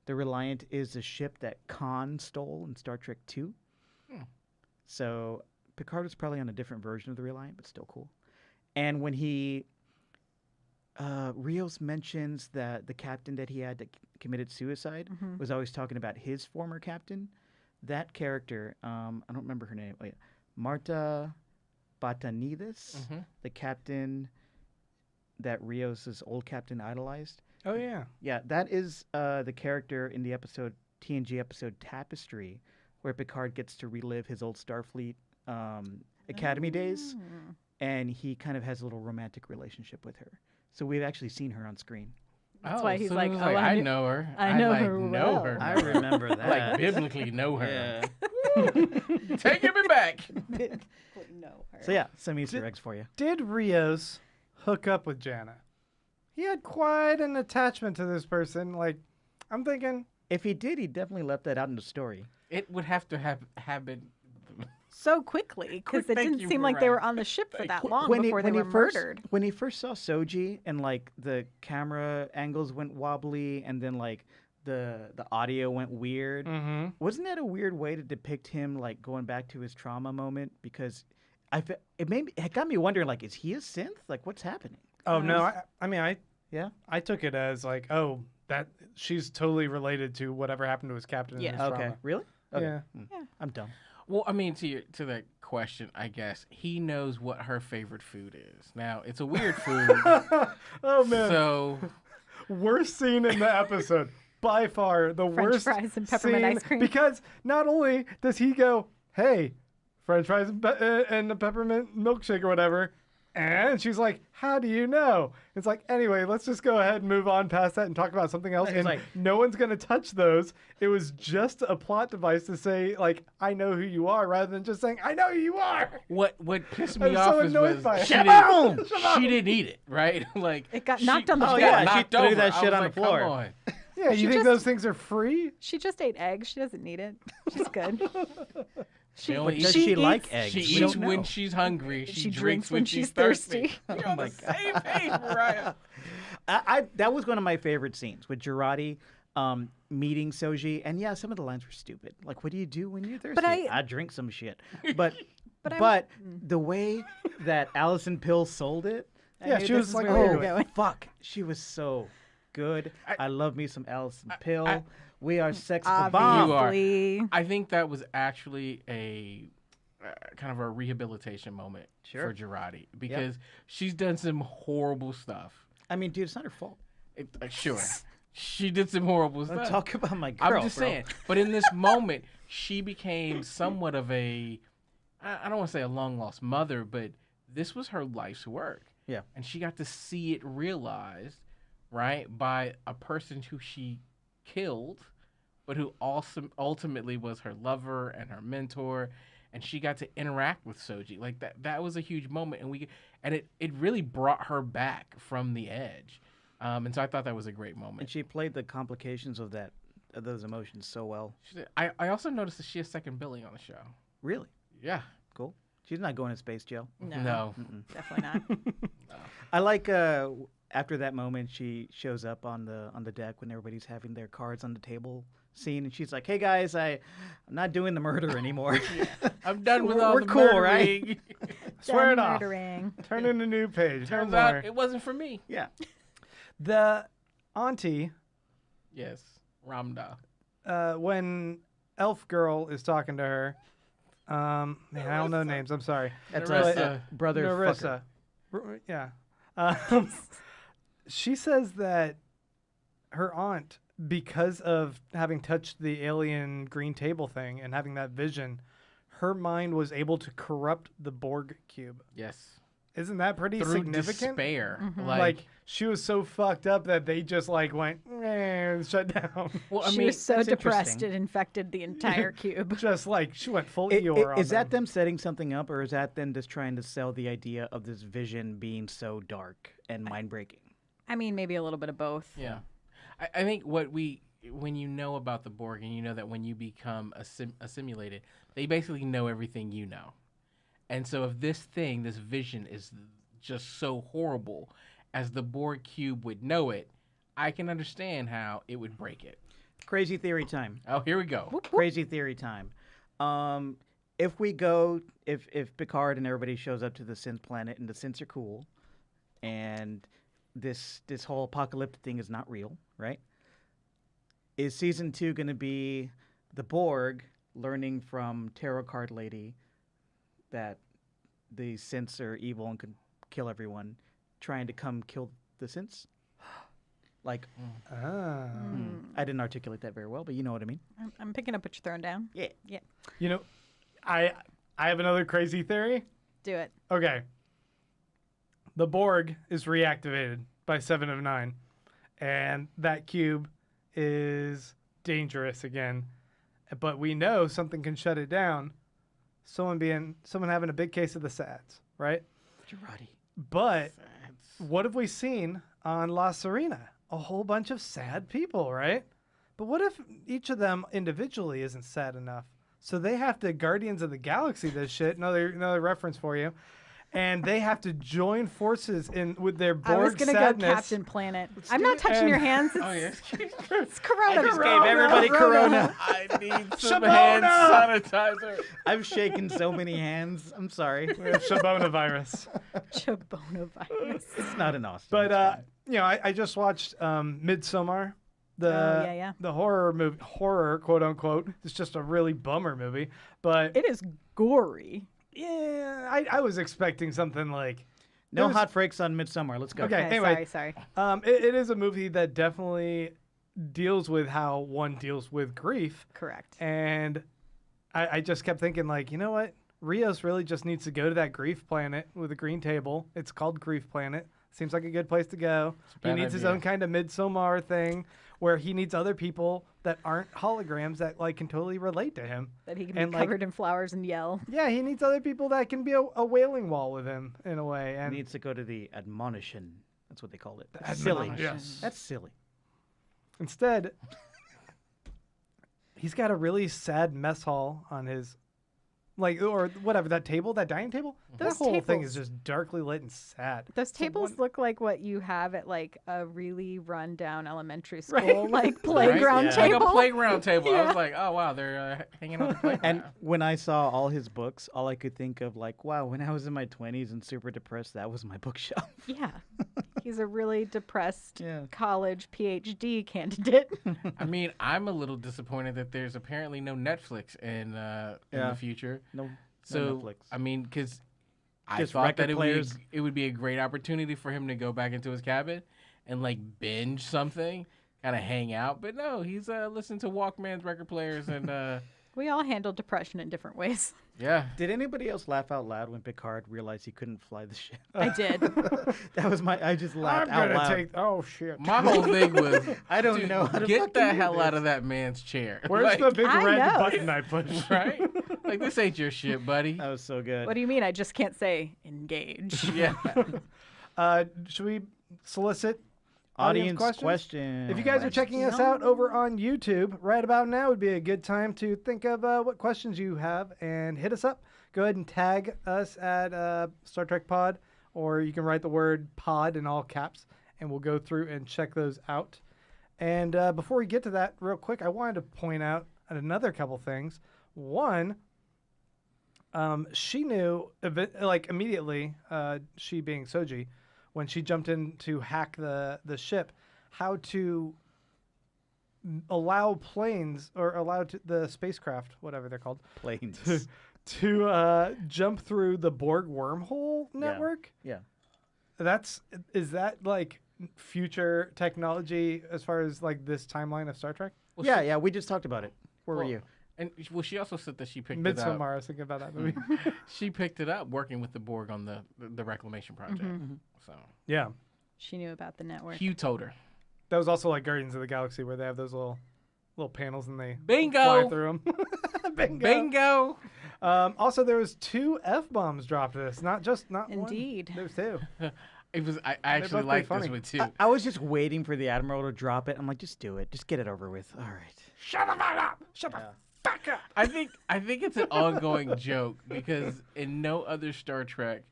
The Reliant is a ship that Khan stole in Star Trek II. So Picard was probably on a different version of the Reliant, but still cool. And when Rios mentions that the captain that he had that committed suicide was always talking about his former captain. That character, I don't remember her name. Oh, yeah. Marta Batanides, the captain that Rios' old captain idolized. Oh, yeah. Yeah, that is the character in the TNG episode Tapestry, where Picard gets to relive his old Starfleet Academy days, and he kind of has a little romantic relationship with her. So we've actually seen her on screen. That's why he's like, I know her. I know like, her know well. her. I remember that. Like biblically know her. Yeah. Taking me back. So yeah, some Easter eggs for you. Did Rios hook up with Jana? He had quite an attachment to this person. Like, I'm thinking, If he did, he definitely left that out in the story. It would have to have been. So quickly, because it Thank didn't you, seem like they were Mariah. on the ship for Thank that you. long before they were murdered. When he first saw Soji and like the camera angles went wobbly and then like the audio went weird, wasn't that a weird way to depict him like going back to his trauma moment? Because it got me wondering, like, is he a synth? Like, what's happening? oh no, I Yeah. I took it as like, oh, that she's totally related to whatever happened to his captain in his Okay. trauma. Really? Okay. Yeah. Yeah. I'm dumb. Well, I mean, to that question, I guess he knows what her favorite food is. Now, it's a weird food. Oh man, So worst scene in the episode by far, the French worst fries and peppermint scene, ice cream. because not only does he go, hey, French fries and the peppermint milkshake or whatever, and she's like, how do you know? It's like, anyway, let's just go ahead and move on past that and talk about something else. It's And like- no one's gonna touch those. It was just a plot device to say, like, I know who you are, rather than just saying, I know who you are. what pissed I'm me so off annoyed was by it. she Shabam! didn't eat it, right? Like It got knocked on the she floor. got Yeah, she knocked threw over. that I shit was on the like, come floor. on. Yeah, you She think just- those things are free? She just ate eggs. She doesn't need it. She's good. She But only does eats, she like eats- eggs? she We eats don't when know. she's hungry. She drinks when she's thirsty. thirsty. We're on the same page, Mariah. That was one of my favorite scenes with Girardi meeting Soji, and yeah, some of the lines were stupid. Like, what do you do when you're thirsty? I drink some shit. But But the way that Alison Pill sold it, I Yeah, knew she this was is like, where we were oh, going. Fuck, she was so good. I love me some Alison Pill. We are sex the bomb. You are. obviously. I think that was actually a kind of a rehabilitation moment for Girardi because she's done some horrible stuff. I mean, dude, it's not her fault. Sure, she did some horrible Don't stuff. talk about my girl. I'm just bro. saying. But in this moment, she became somewhat of I don't want to say a long lost mother, but this was her life's work. Yeah. And she got to see it realized, right, by a person who she killed, but who also ultimately was her lover and her mentor. And she got to interact with Soji. Like that was a huge moment. And it really brought her back from the edge. And so I thought that was a great moment. And she played the complications of those emotions so well. I also noticed that she has second billing on the show. Really Yeah. cool. She's not going to space jail. No. Definitely not. I like after that moment, she shows up on the deck when everybody's having their cards on the table scene, and she's like, "Hey guys, I'm not doing the murder anymore. I'm done with all We're the cool, murdering. right? Swear it Done off. murdering. Turn in a new page. Turns no out more. it wasn't for me. Yeah. The auntie, Yes, Ramda. when Elf Girl is talking to her, man, I don't know names. I'm sorry. That's Narissa. brother fucker. Narissa. Yeah. Um, she says that her aunt, because of having touched the alien green table thing and having that vision, her mind was able to corrupt the Borg cube. Yes. Isn't that pretty through significant? despair. Like she was so fucked up that they just like went and shut down. well, I She mean, was so that's depressed interesting. it infected the entire cube. Just like she went full Eeyore on Is that them. them setting something up, or is that them just trying to sell the idea of this vision being so dark and mind-breaking? I mean, maybe a little bit of both. yeah. I think when you know about the Borg and you know that when you become assimilated, they basically know everything you know. And so if this vision is just so horrible as the Borg cube would know it, I can understand how it would break it. Crazy theory time. Oh, here we go. Whoop, whoop. Crazy theory time. If Picard and everybody shows up to the synth planet and the synths are cool, and this whole apocalyptic thing is not real, right? Is season 2 going to be the Borg learning from Tarot Card Lady that the synths are evil and could kill everyone, trying to come kill the synths? Like, Ah. I didn't articulate that very well, but you know what I mean. I'm picking up what you're throwing down. Yeah. Yeah. You know, I have another crazy theory. Do it. Okay. The Borg is reactivated by 7 of 9, and that cube is dangerous again. But we know something can shut it down. Someone having a big case of the SADS, right? Girardi. But what have we seen on La Serena? A whole bunch of sad people, right? But what if each of them individually isn't sad enough? So they have to Guardians of the Galaxy this shit. Another reference for you. And they have to join forces with their Borg I was gonna sadness. go Captain Planet. I'm not touching your hands. It's, Oh, yes. it's Corona. I just gave everybody Corona. I need some Shabona! hand sanitizer. I've shaken so many hands. I'm sorry. We have Shabona virus. Chabono virus. It's not an Austin. But it's fine. you know, I just watched Midsommar, yeah. the horror movie, quote unquote. It's just a really bummer movie, but It is gory. yeah, I was expecting something like no was- hot freaks on Midsummer. Let's go. Okay. Anyway. Sorry. it is a movie that definitely deals with how one deals with grief, Correct. and I just kept thinking like, you know what, Rios really just needs to go to that grief planet with a green table. It's called Grief Planet. Seems like a good place to go. He bad needs his idea. own kind of Midsommar thing where he needs other people that aren't holograms that like can totally relate to him. That he can and, be like- covered in flowers and yell. Yeah, he needs other people that can be a wailing wall with him in a way. He And needs to go to the admonition. That's what they called it. That's Admonition. silly. Yes. That's silly. instead, he's got a really sad mess hall on his, like, or whatever, that table, that dining table. That Those whole thing tables- is just darkly lit and sad. Those It's a tables one- look like what you have at like a really run down elementary school, Right. like playground Yeah. table. Like a playground table. I Yeah. was like, oh wow, they're hanging on the playground. And when I saw all his books, all I could think of, like, wow, when I was in my 20s and super depressed, that was my bookshelf. Yeah. He's a really depressed Yeah. college PhD candidate. I mean, I'm a little disappointed that there's apparently no Netflix in Yeah. the future. No, So Netflix. I mean, because I Just thought that record players. it would be a great opportunity for him to go back into his cabin and like binge something, kind of hang out. But no, he's listening to Walkman's record players and We all handle depression in different ways. yeah. Did anybody else laugh out loud when Picard realized he couldn't fly the ship? I did. That was I just I'm laughed out gonna loud. take. Oh shit! My whole thing was, I don't dude, know how to get fucking the do hell out this. of that man's chair. Where's Like, the big I red know. button I pushed? right? Like this ain't your shit, buddy. That was so good. What do you mean? I just can't say engage. Yeah. Should we solicit Audience questions? question. If you guys are checking us out over on YouTube, right about now would be a good time to think of what questions you have and hit us up. Go ahead and tag us at Star Trek Pod, or you can write the word pod in all caps, and we'll go through and check those out. And before we get to that, real quick, I wanted to point out another couple things. One, she knew, like immediately, she being Soji, when she jumped in to hack the ship, how to allow planes or allow the spacecraft, whatever they're called, planes. to jump through the Borg wormhole network. Yeah. Is that like future technology as far as like this timeline of Star Trek? Well, Yeah, we just talked about it. Where were Well, you? And well, she also said that she picked it up. Midsommar, I was thinking about that movie. She picked it up working with the Borg on the reclamation project. So Yeah. She knew about the network. Hugh told her. That was also like Guardians of the Galaxy where they have those little panels and they Bingo! fly through them. Bingo! Also, there was 2 F-bombs dropped this. Not Indeed. one. There's 2. It was. I actually both liked pretty this funny. one too. I was just waiting for the Admiral to drop it. I'm like, just do it. Just get it over with. All right. Shut the fuck up! Shut the fuck up! I think it's an ongoing joke because in no other Star Trek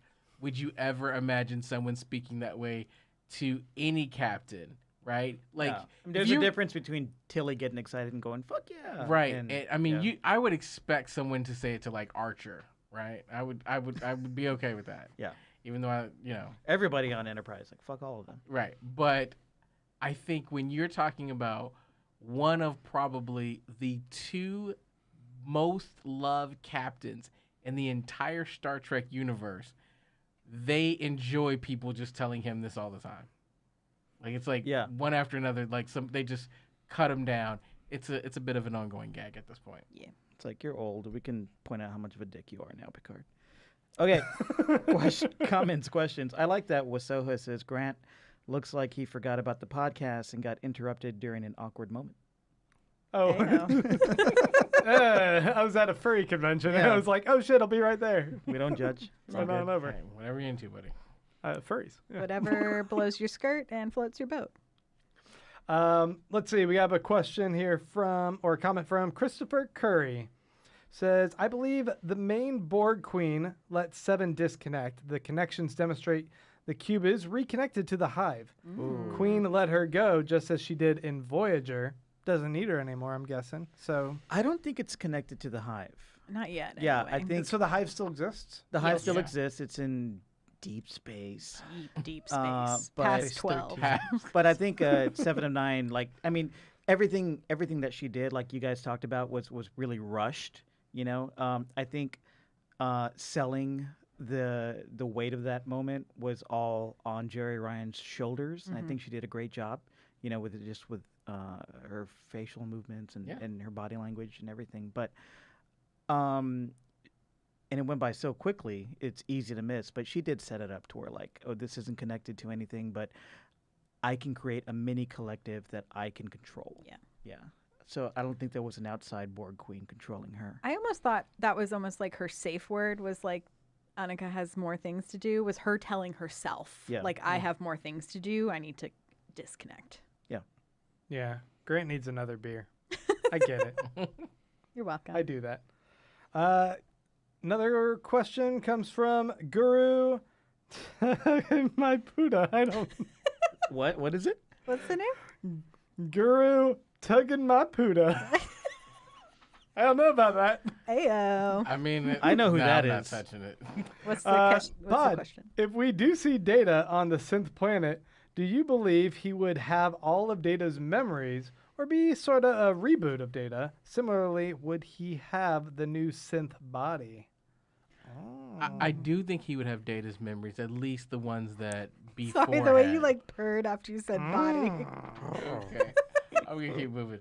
would you ever imagine someone speaking that way to any captain, right? Like there's a difference between Tilly getting excited and going, "Fuck yeah!" Right. And, I mean, I would expect someone to say it to like Archer, right? I would be okay with that. Yeah. Even though everybody on Enterprise, like, fuck all of them. Right. But I think when you're talking about one of probably the 2 most loved captains in the entire Star Trek universe, they enjoy people just telling him this all the time. Like it's like one after another. Like they just cut him down. It's a bit of an ongoing gag at this point. Yeah. It's like, you're old. We can point out how much of a dick you are now, Picard. Okay. Questions. I like that Wasoha says, Grant looks like he forgot about the podcast and got interrupted during an awkward moment. Oh. I was at a furry convention and I was like, oh shit, I'll be right there. We don't judge. Run on over. Hey, whatever you're into, buddy. Furries. Yeah. Whatever blows your skirt and floats your boat. Let's see. We have a question here or a comment from Christopher Curry. Says, I believe the main Borg queen let 7 disconnect. The connections demonstrate the cube is reconnected to the hive. Ooh. Queen let her go just as she did in Voyager. Doesn't need her anymore, I'm guessing. So I don't think it's connected to the hive. Not yet. Yeah, anyway. I think so. The hive still exists. The hive still exists. It's in deep space. Deep space. But Past 12. But I think 7 of 9, like, I mean, everything that she did, like you guys talked about, was really rushed. You know, I think selling the weight of that moment was all on Jerry Ryan's shoulders, and I think she did a great job. You know, with her facial movements and her body language and everything. But and it went by so quickly, it's easy to miss. But she did set it up to where, like, oh, this isn't connected to anything, but I can create a mini collective that I can control. Yeah. So I don't think there was an outside Borg queen controlling her. I almost thought that was almost like her safe word was like, Annika has more things to do, was her telling herself, like, I have more things to do. I need to disconnect. Yeah. Grant needs another beer. I get it. You're welcome. I do that. Another question comes from Guru My Buddha. I don't. What is it? What's the name? Guru Tugging My Buddha. I don't know about that. Ayo. I mean, I know who that I'm is. not touching it. What's the Pod, question? if we do see Data on the synth planet, do you believe he would have all of Data's memories or be sort of a reboot of Data? Similarly, would he have the new synth body? I do think he would have Data's memories, at least the ones that before. Sorry, the way you like purred after you said body. Okay, I'm gonna keep moving.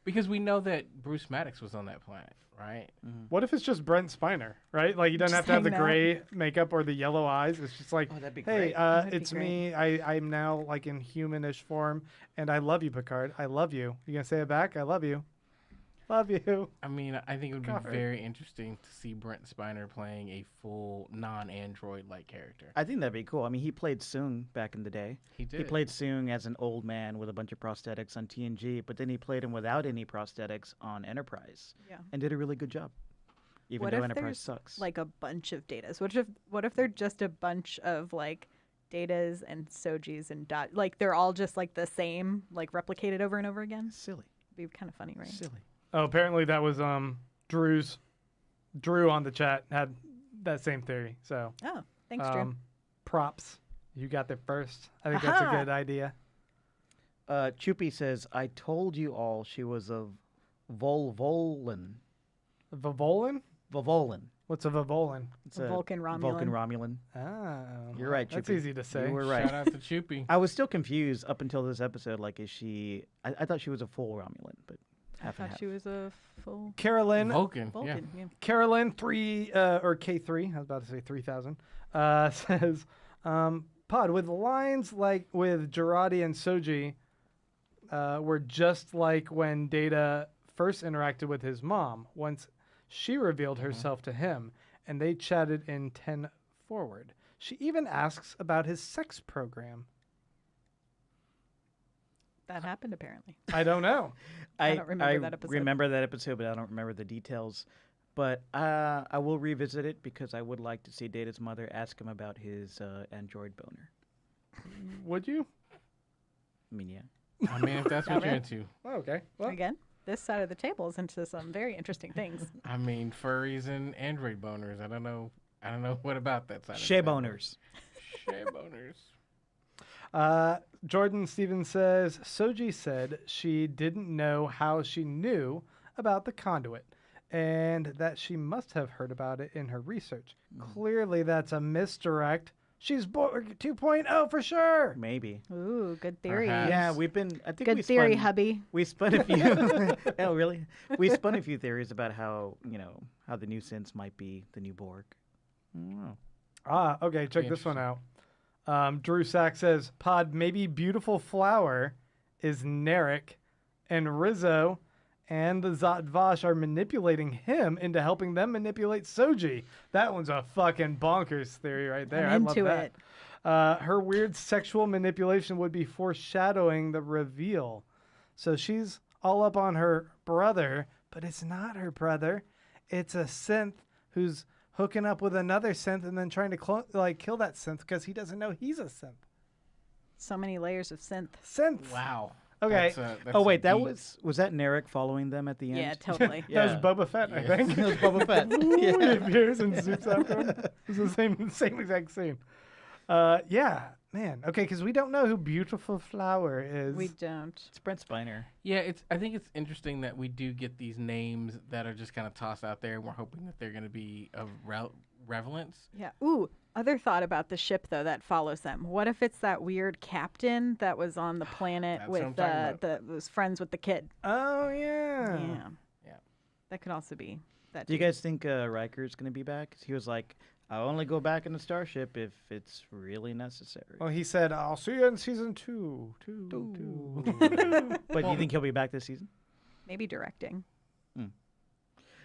Because we know that Bruce Maddox was on that planet, right? What if it's just Brent Spiner, right? Like, you don't Just have to have the hanging out. gray makeup or the yellow eyes. It's just like, that'd be hey, great. That'd be it's me. I'm now like in humanish form, and I love you, Picard. I love you. You gonna say it back? I love you. Love you. I mean, I think it would be God. very interesting to see Brent Spiner playing a full non-android-like character. I think that'd be cool. I mean, he played Soong back in the day. He did. He played Soong as an old man with a bunch of prosthetics on TNG, but then he played him without any prosthetics on Enterprise. Yeah. And did a really good job. Even What though if Enterprise there's, sucks. like a bunch of datas? What if they're just a bunch of like datas and Sojis and like they're all just like the same, like replicated over and over again? Silly. It'd be kind of funny, right? Silly. Oh, apparently that was Drew on the chat had that same theory. So Oh, thanks, Drew. props. You got there first. I think that's a Aha. good idea. Chupi says, I told you all she was a Volvolan. Vovolin? Vovolin. What's a Vovolin? It's A Vulcan Romulan. Vulcan Romulan. Oh, You're right, That's Chippy. easy to say. You were right. Shout out to Choopy. I was still confused up until this episode. Like, is she... I thought she was a full Romulan, but I half and thought half. she was a full Carolyn Vulcan. Yeah. Vulcan. Yeah. Carolyn 3 or K3, I was about to say 3000, says, Pod, with lines like with Girardi and Soji were just like when Data first interacted with his mom once she revealed herself to him and they chatted in 10 forward. She even asks about his sex program. That happened apparently. I don't know. I don't remember that episode. remember that episode, but I don't remember the details. But I will revisit it because I would like to see Data's mother ask him about his android boner. Would you? I mean, yeah. I mean, if that's what you're into. Oh, okay. Well, Again, this side of the table is into some very interesting things. I mean, furries and android boners. I don't know what about that side. Shea of the table. boners. Shea boners. Jordan Stevens says, Soji said she didn't know how she knew about the conduit and that she must have heard about it in her research. Clearly, that's a misdirect. She's Borg 2.0 for sure. Maybe. Ooh, good theory. Perhaps. Yeah, we've been. I think Good we theory, spun, hubby. We spun a few. Oh, really? We spun a few theories about how how the new synths might be the new Borg. I don't know. Okay, check this one out. Drew Sack says, Pod, maybe Beautiful Flower is Narek, and Rizzo and the Zat Vash are manipulating him into helping them manipulate Soji. That one's a fucking bonkers theory right there. I'm I love into that. it. Her weird sexual manipulation would be foreshadowing the reveal. So she's all up on her brother, but it's not her brother. It's a synth who's hooking up with another synth and then trying to kill that synth because he doesn't know he's a synth. So many layers of synth. Synth. Wow. Okay. That's Oh wait, that deep. was that Narek following them at the end? Yeah, totally. That was Boba Fett, I think. That was Boba Fett. Ooh, Yeah. He appears and zoops after him. It's the same exact scene. Yeah, man. Okay, because we don't know who Beautiful Flower is. We don't. It's Brent Spiner. Yeah, I think it's interesting that we do get these names that are just kind of tossed out there, and we're hoping that they're going to be of relevance. Yeah. Ooh, other thought about the ship though that follows them. What if it's that weird captain that was on the planet That's what I'm with talking was friends with the kid? Oh, yeah. Yeah. That could also be that. Do you dude. guys think Riker's gonna be back? 'Cause he was like, "I'll only go back in the starship if it's really necessary." Well, he said, I'll see you in season 2. But do you think he'll be back this season? Maybe directing?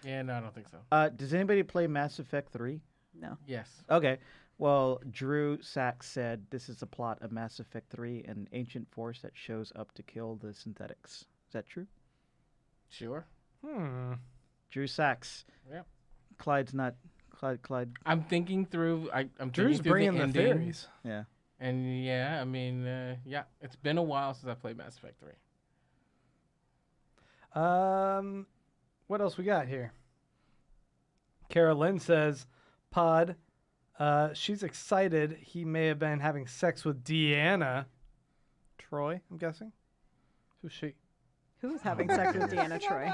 Yeah, no, I don't think so. Does anybody play Mass Effect 3? No. Yes. Okay. Well, Drew Sachs said this is a plot of Mass Effect 3, an ancient force that shows up to kill the synthetics. Is that true? Sure. Drew Sachs. Yep. Clyde's not. Clyde. I'm thinking through. I'm Drew's thinking through bringing the ending, theories. Yeah. And yeah, I mean, yeah, it's been a while since I played Mass Effect 3. What else we got here? Carolyn says, Pod, she's excited he may have been having sex with Deanna. Troy, I'm guessing. Who's she? Who's having sex with Deanna Troy?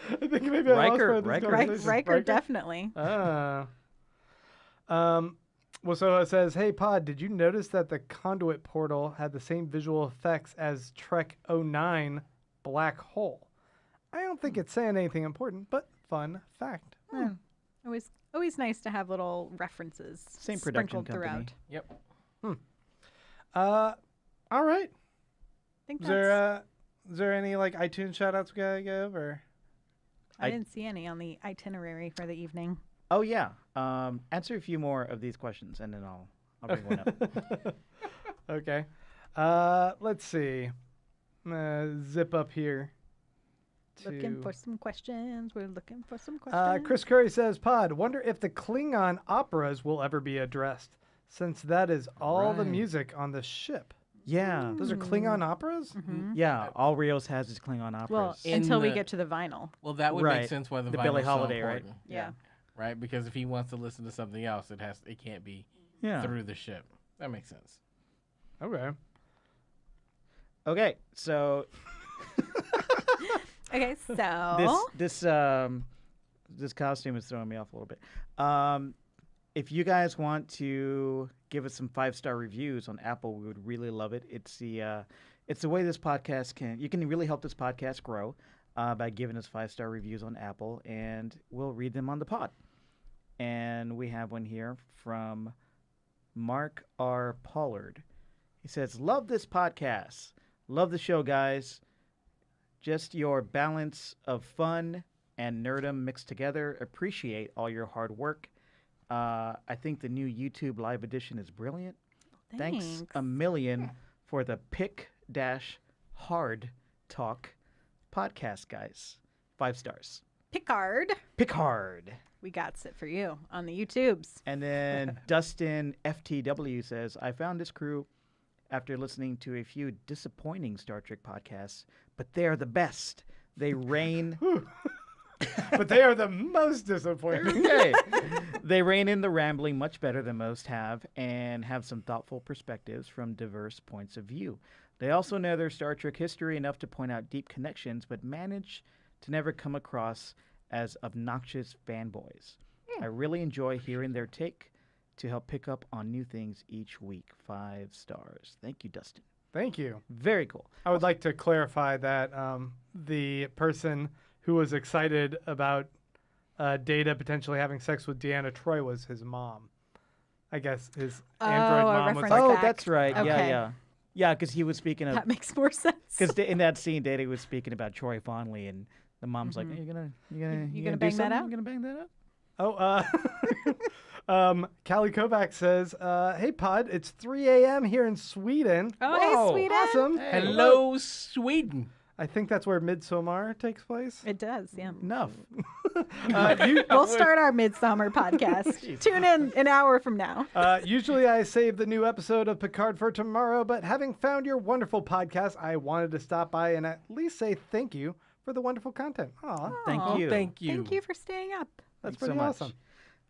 I think maybe I lost part of this Riker. conversation. Riker definitely. Well, so it says, hey, Pod, did you notice that the conduit portal had the same visual effects as Trek 09 Black Hole? I don't think it's saying anything important, but fun fact. Always nice to have little references Same production sprinkled company. throughout. Yep. All right. I think Is that's, there any like iTunes shout outs we gotta give or? I didn't see any on the itinerary for the evening. Oh yeah. Answer a few more of these questions, and then I'll bring one up. Okay. Let's see. Zip up here. Looking for some questions. We're looking for some questions. Chris Curry says, Pod, wonder if the Klingon operas will ever be addressed, since that is all the Right. music on the ship. Yeah. Those are Klingon operas? Yeah. All Rios has is Klingon operas. Well, In until we the- get to the vinyl. Well, that would Right. make sense why the Billie vinyl's Holiday, so right? important. Yeah. Right, because if he wants to listen to something else, it can't be yeah. through the ship. That makes sense. Okay. Okay. So Okay, so this costume is throwing me off a little bit. If you guys want to give us some 5-star reviews on Apple, we would really love it. It's the way this podcast you can really help this podcast grow. by giving us 5-star reviews on Apple, and we'll read them on the pod. And we have one here from Mark R. Pollard. He says, love this podcast. Love the show, guys. Just your balance of fun and nerdum mixed together. Appreciate all your hard work. I think the new YouTube live edition is brilliant. Thanks a million for the Pick-Hard Talk podcast, guys. 5 stars. Picard. We got it for you on the YouTubes. And then Dustin FTW says, I found this crew after listening to a few disappointing Star Trek podcasts, but they are the best. They reign... But they are the most disappointing. Okay. They rein in the rambling much better than most have and have some thoughtful perspectives from diverse points of view. They also know their Star Trek history enough to point out deep connections, but manage to never come across as obnoxious fanboys. I really enjoy hearing their take to help pick up on new things each week. 5 stars. Thank you, Dustin. Thank you. Very cool. I would like to clarify that the person who was excited about Data potentially having sex with Deanna Troi was his mom. I guess his android mom was reference like, back. That's right. Okay. Yeah, because he was speaking of... That makes more sense. Because in that scene, Data was speaking about Troy fondly, and the mom's like, hey, you gonna bang do that something? out? You gonna bang that up? Callie Kovac says, hey, Pod, it's 3 a.m. here in Sweden. Oh, Whoa, hey, Sweden. Awesome. Hey. Hello, Sweden. I think that's where Midsommar takes place. It does, yeah. Enough. We'll start our Midsummer podcast. Tune in an hour from now. Usually I save the new episode of Picard for tomorrow, but having found your wonderful podcast, I wanted to stop by and at least say thank you for the wonderful content. Aw, Thank Aw, you. Thank you. Thank you for staying up. that's Thanks so pretty much. awesome.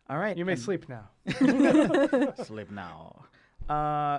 All right. You may and sleep now. sleep now.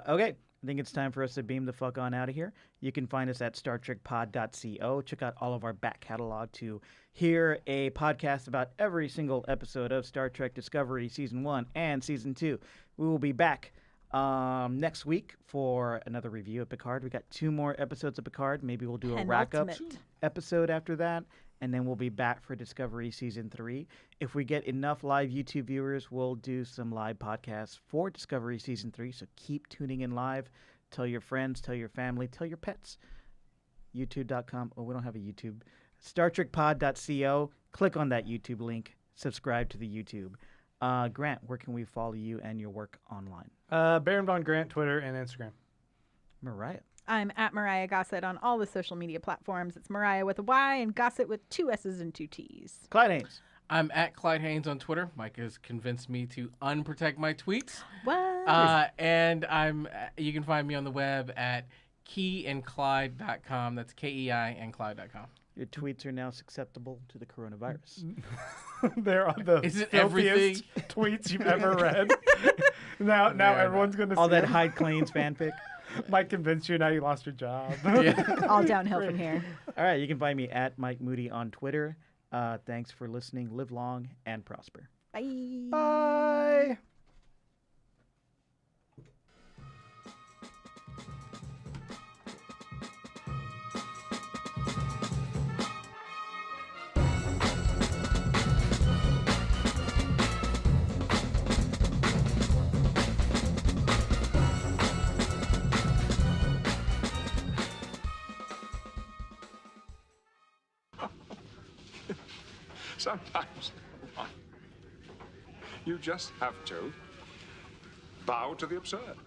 Okay. I think it's time for us to beam the fuck on out of here. You can find us at StarTrekPod.co. Check out all of our back catalog to hear a podcast about every single episode of Star Trek Discovery Season 1 and Season 2. We will be back next week for another review of Picard. We got 2 more episodes of Picard. Maybe we'll do a rack-up Penultimate. episode after that, and then we'll be back for Discovery Season 3. If we get enough live YouTube viewers, we'll do some live podcasts for Discovery Season 3, so keep tuning in live. Tell your friends, tell your family, tell your pets. YouTube.com. Oh, we don't have a YouTube. StarTrekPod.co. Click on that YouTube link. Subscribe to the YouTube. Grant, where can we follow you and your work online? Baron Von Grant, Twitter and Instagram. Mariah. I'm at Mariah Gossett on all the social media platforms. It's Mariah with a Y and Gossett with 2 S's and 2 T's. Clyde Haynes. I'm at Clyde Haynes on Twitter. Mike has convinced me to unprotect my tweets. What? And you can find me on the web at keyandclyde.com. That's KEI and Clyde.com. Your tweets are now susceptible to the coronavirus. They're on the Is it filthiest tweets you've ever read. now everyone's going to see All that them. Hyde Claims fanfic. Might convince you now you lost your job. Yeah. All downhill from here. All right, you can find me at Mike Moody on Twitter. Thanks for listening. Live long and prosper. Bye. Bye. Sometimes you just have to bow to the absurd.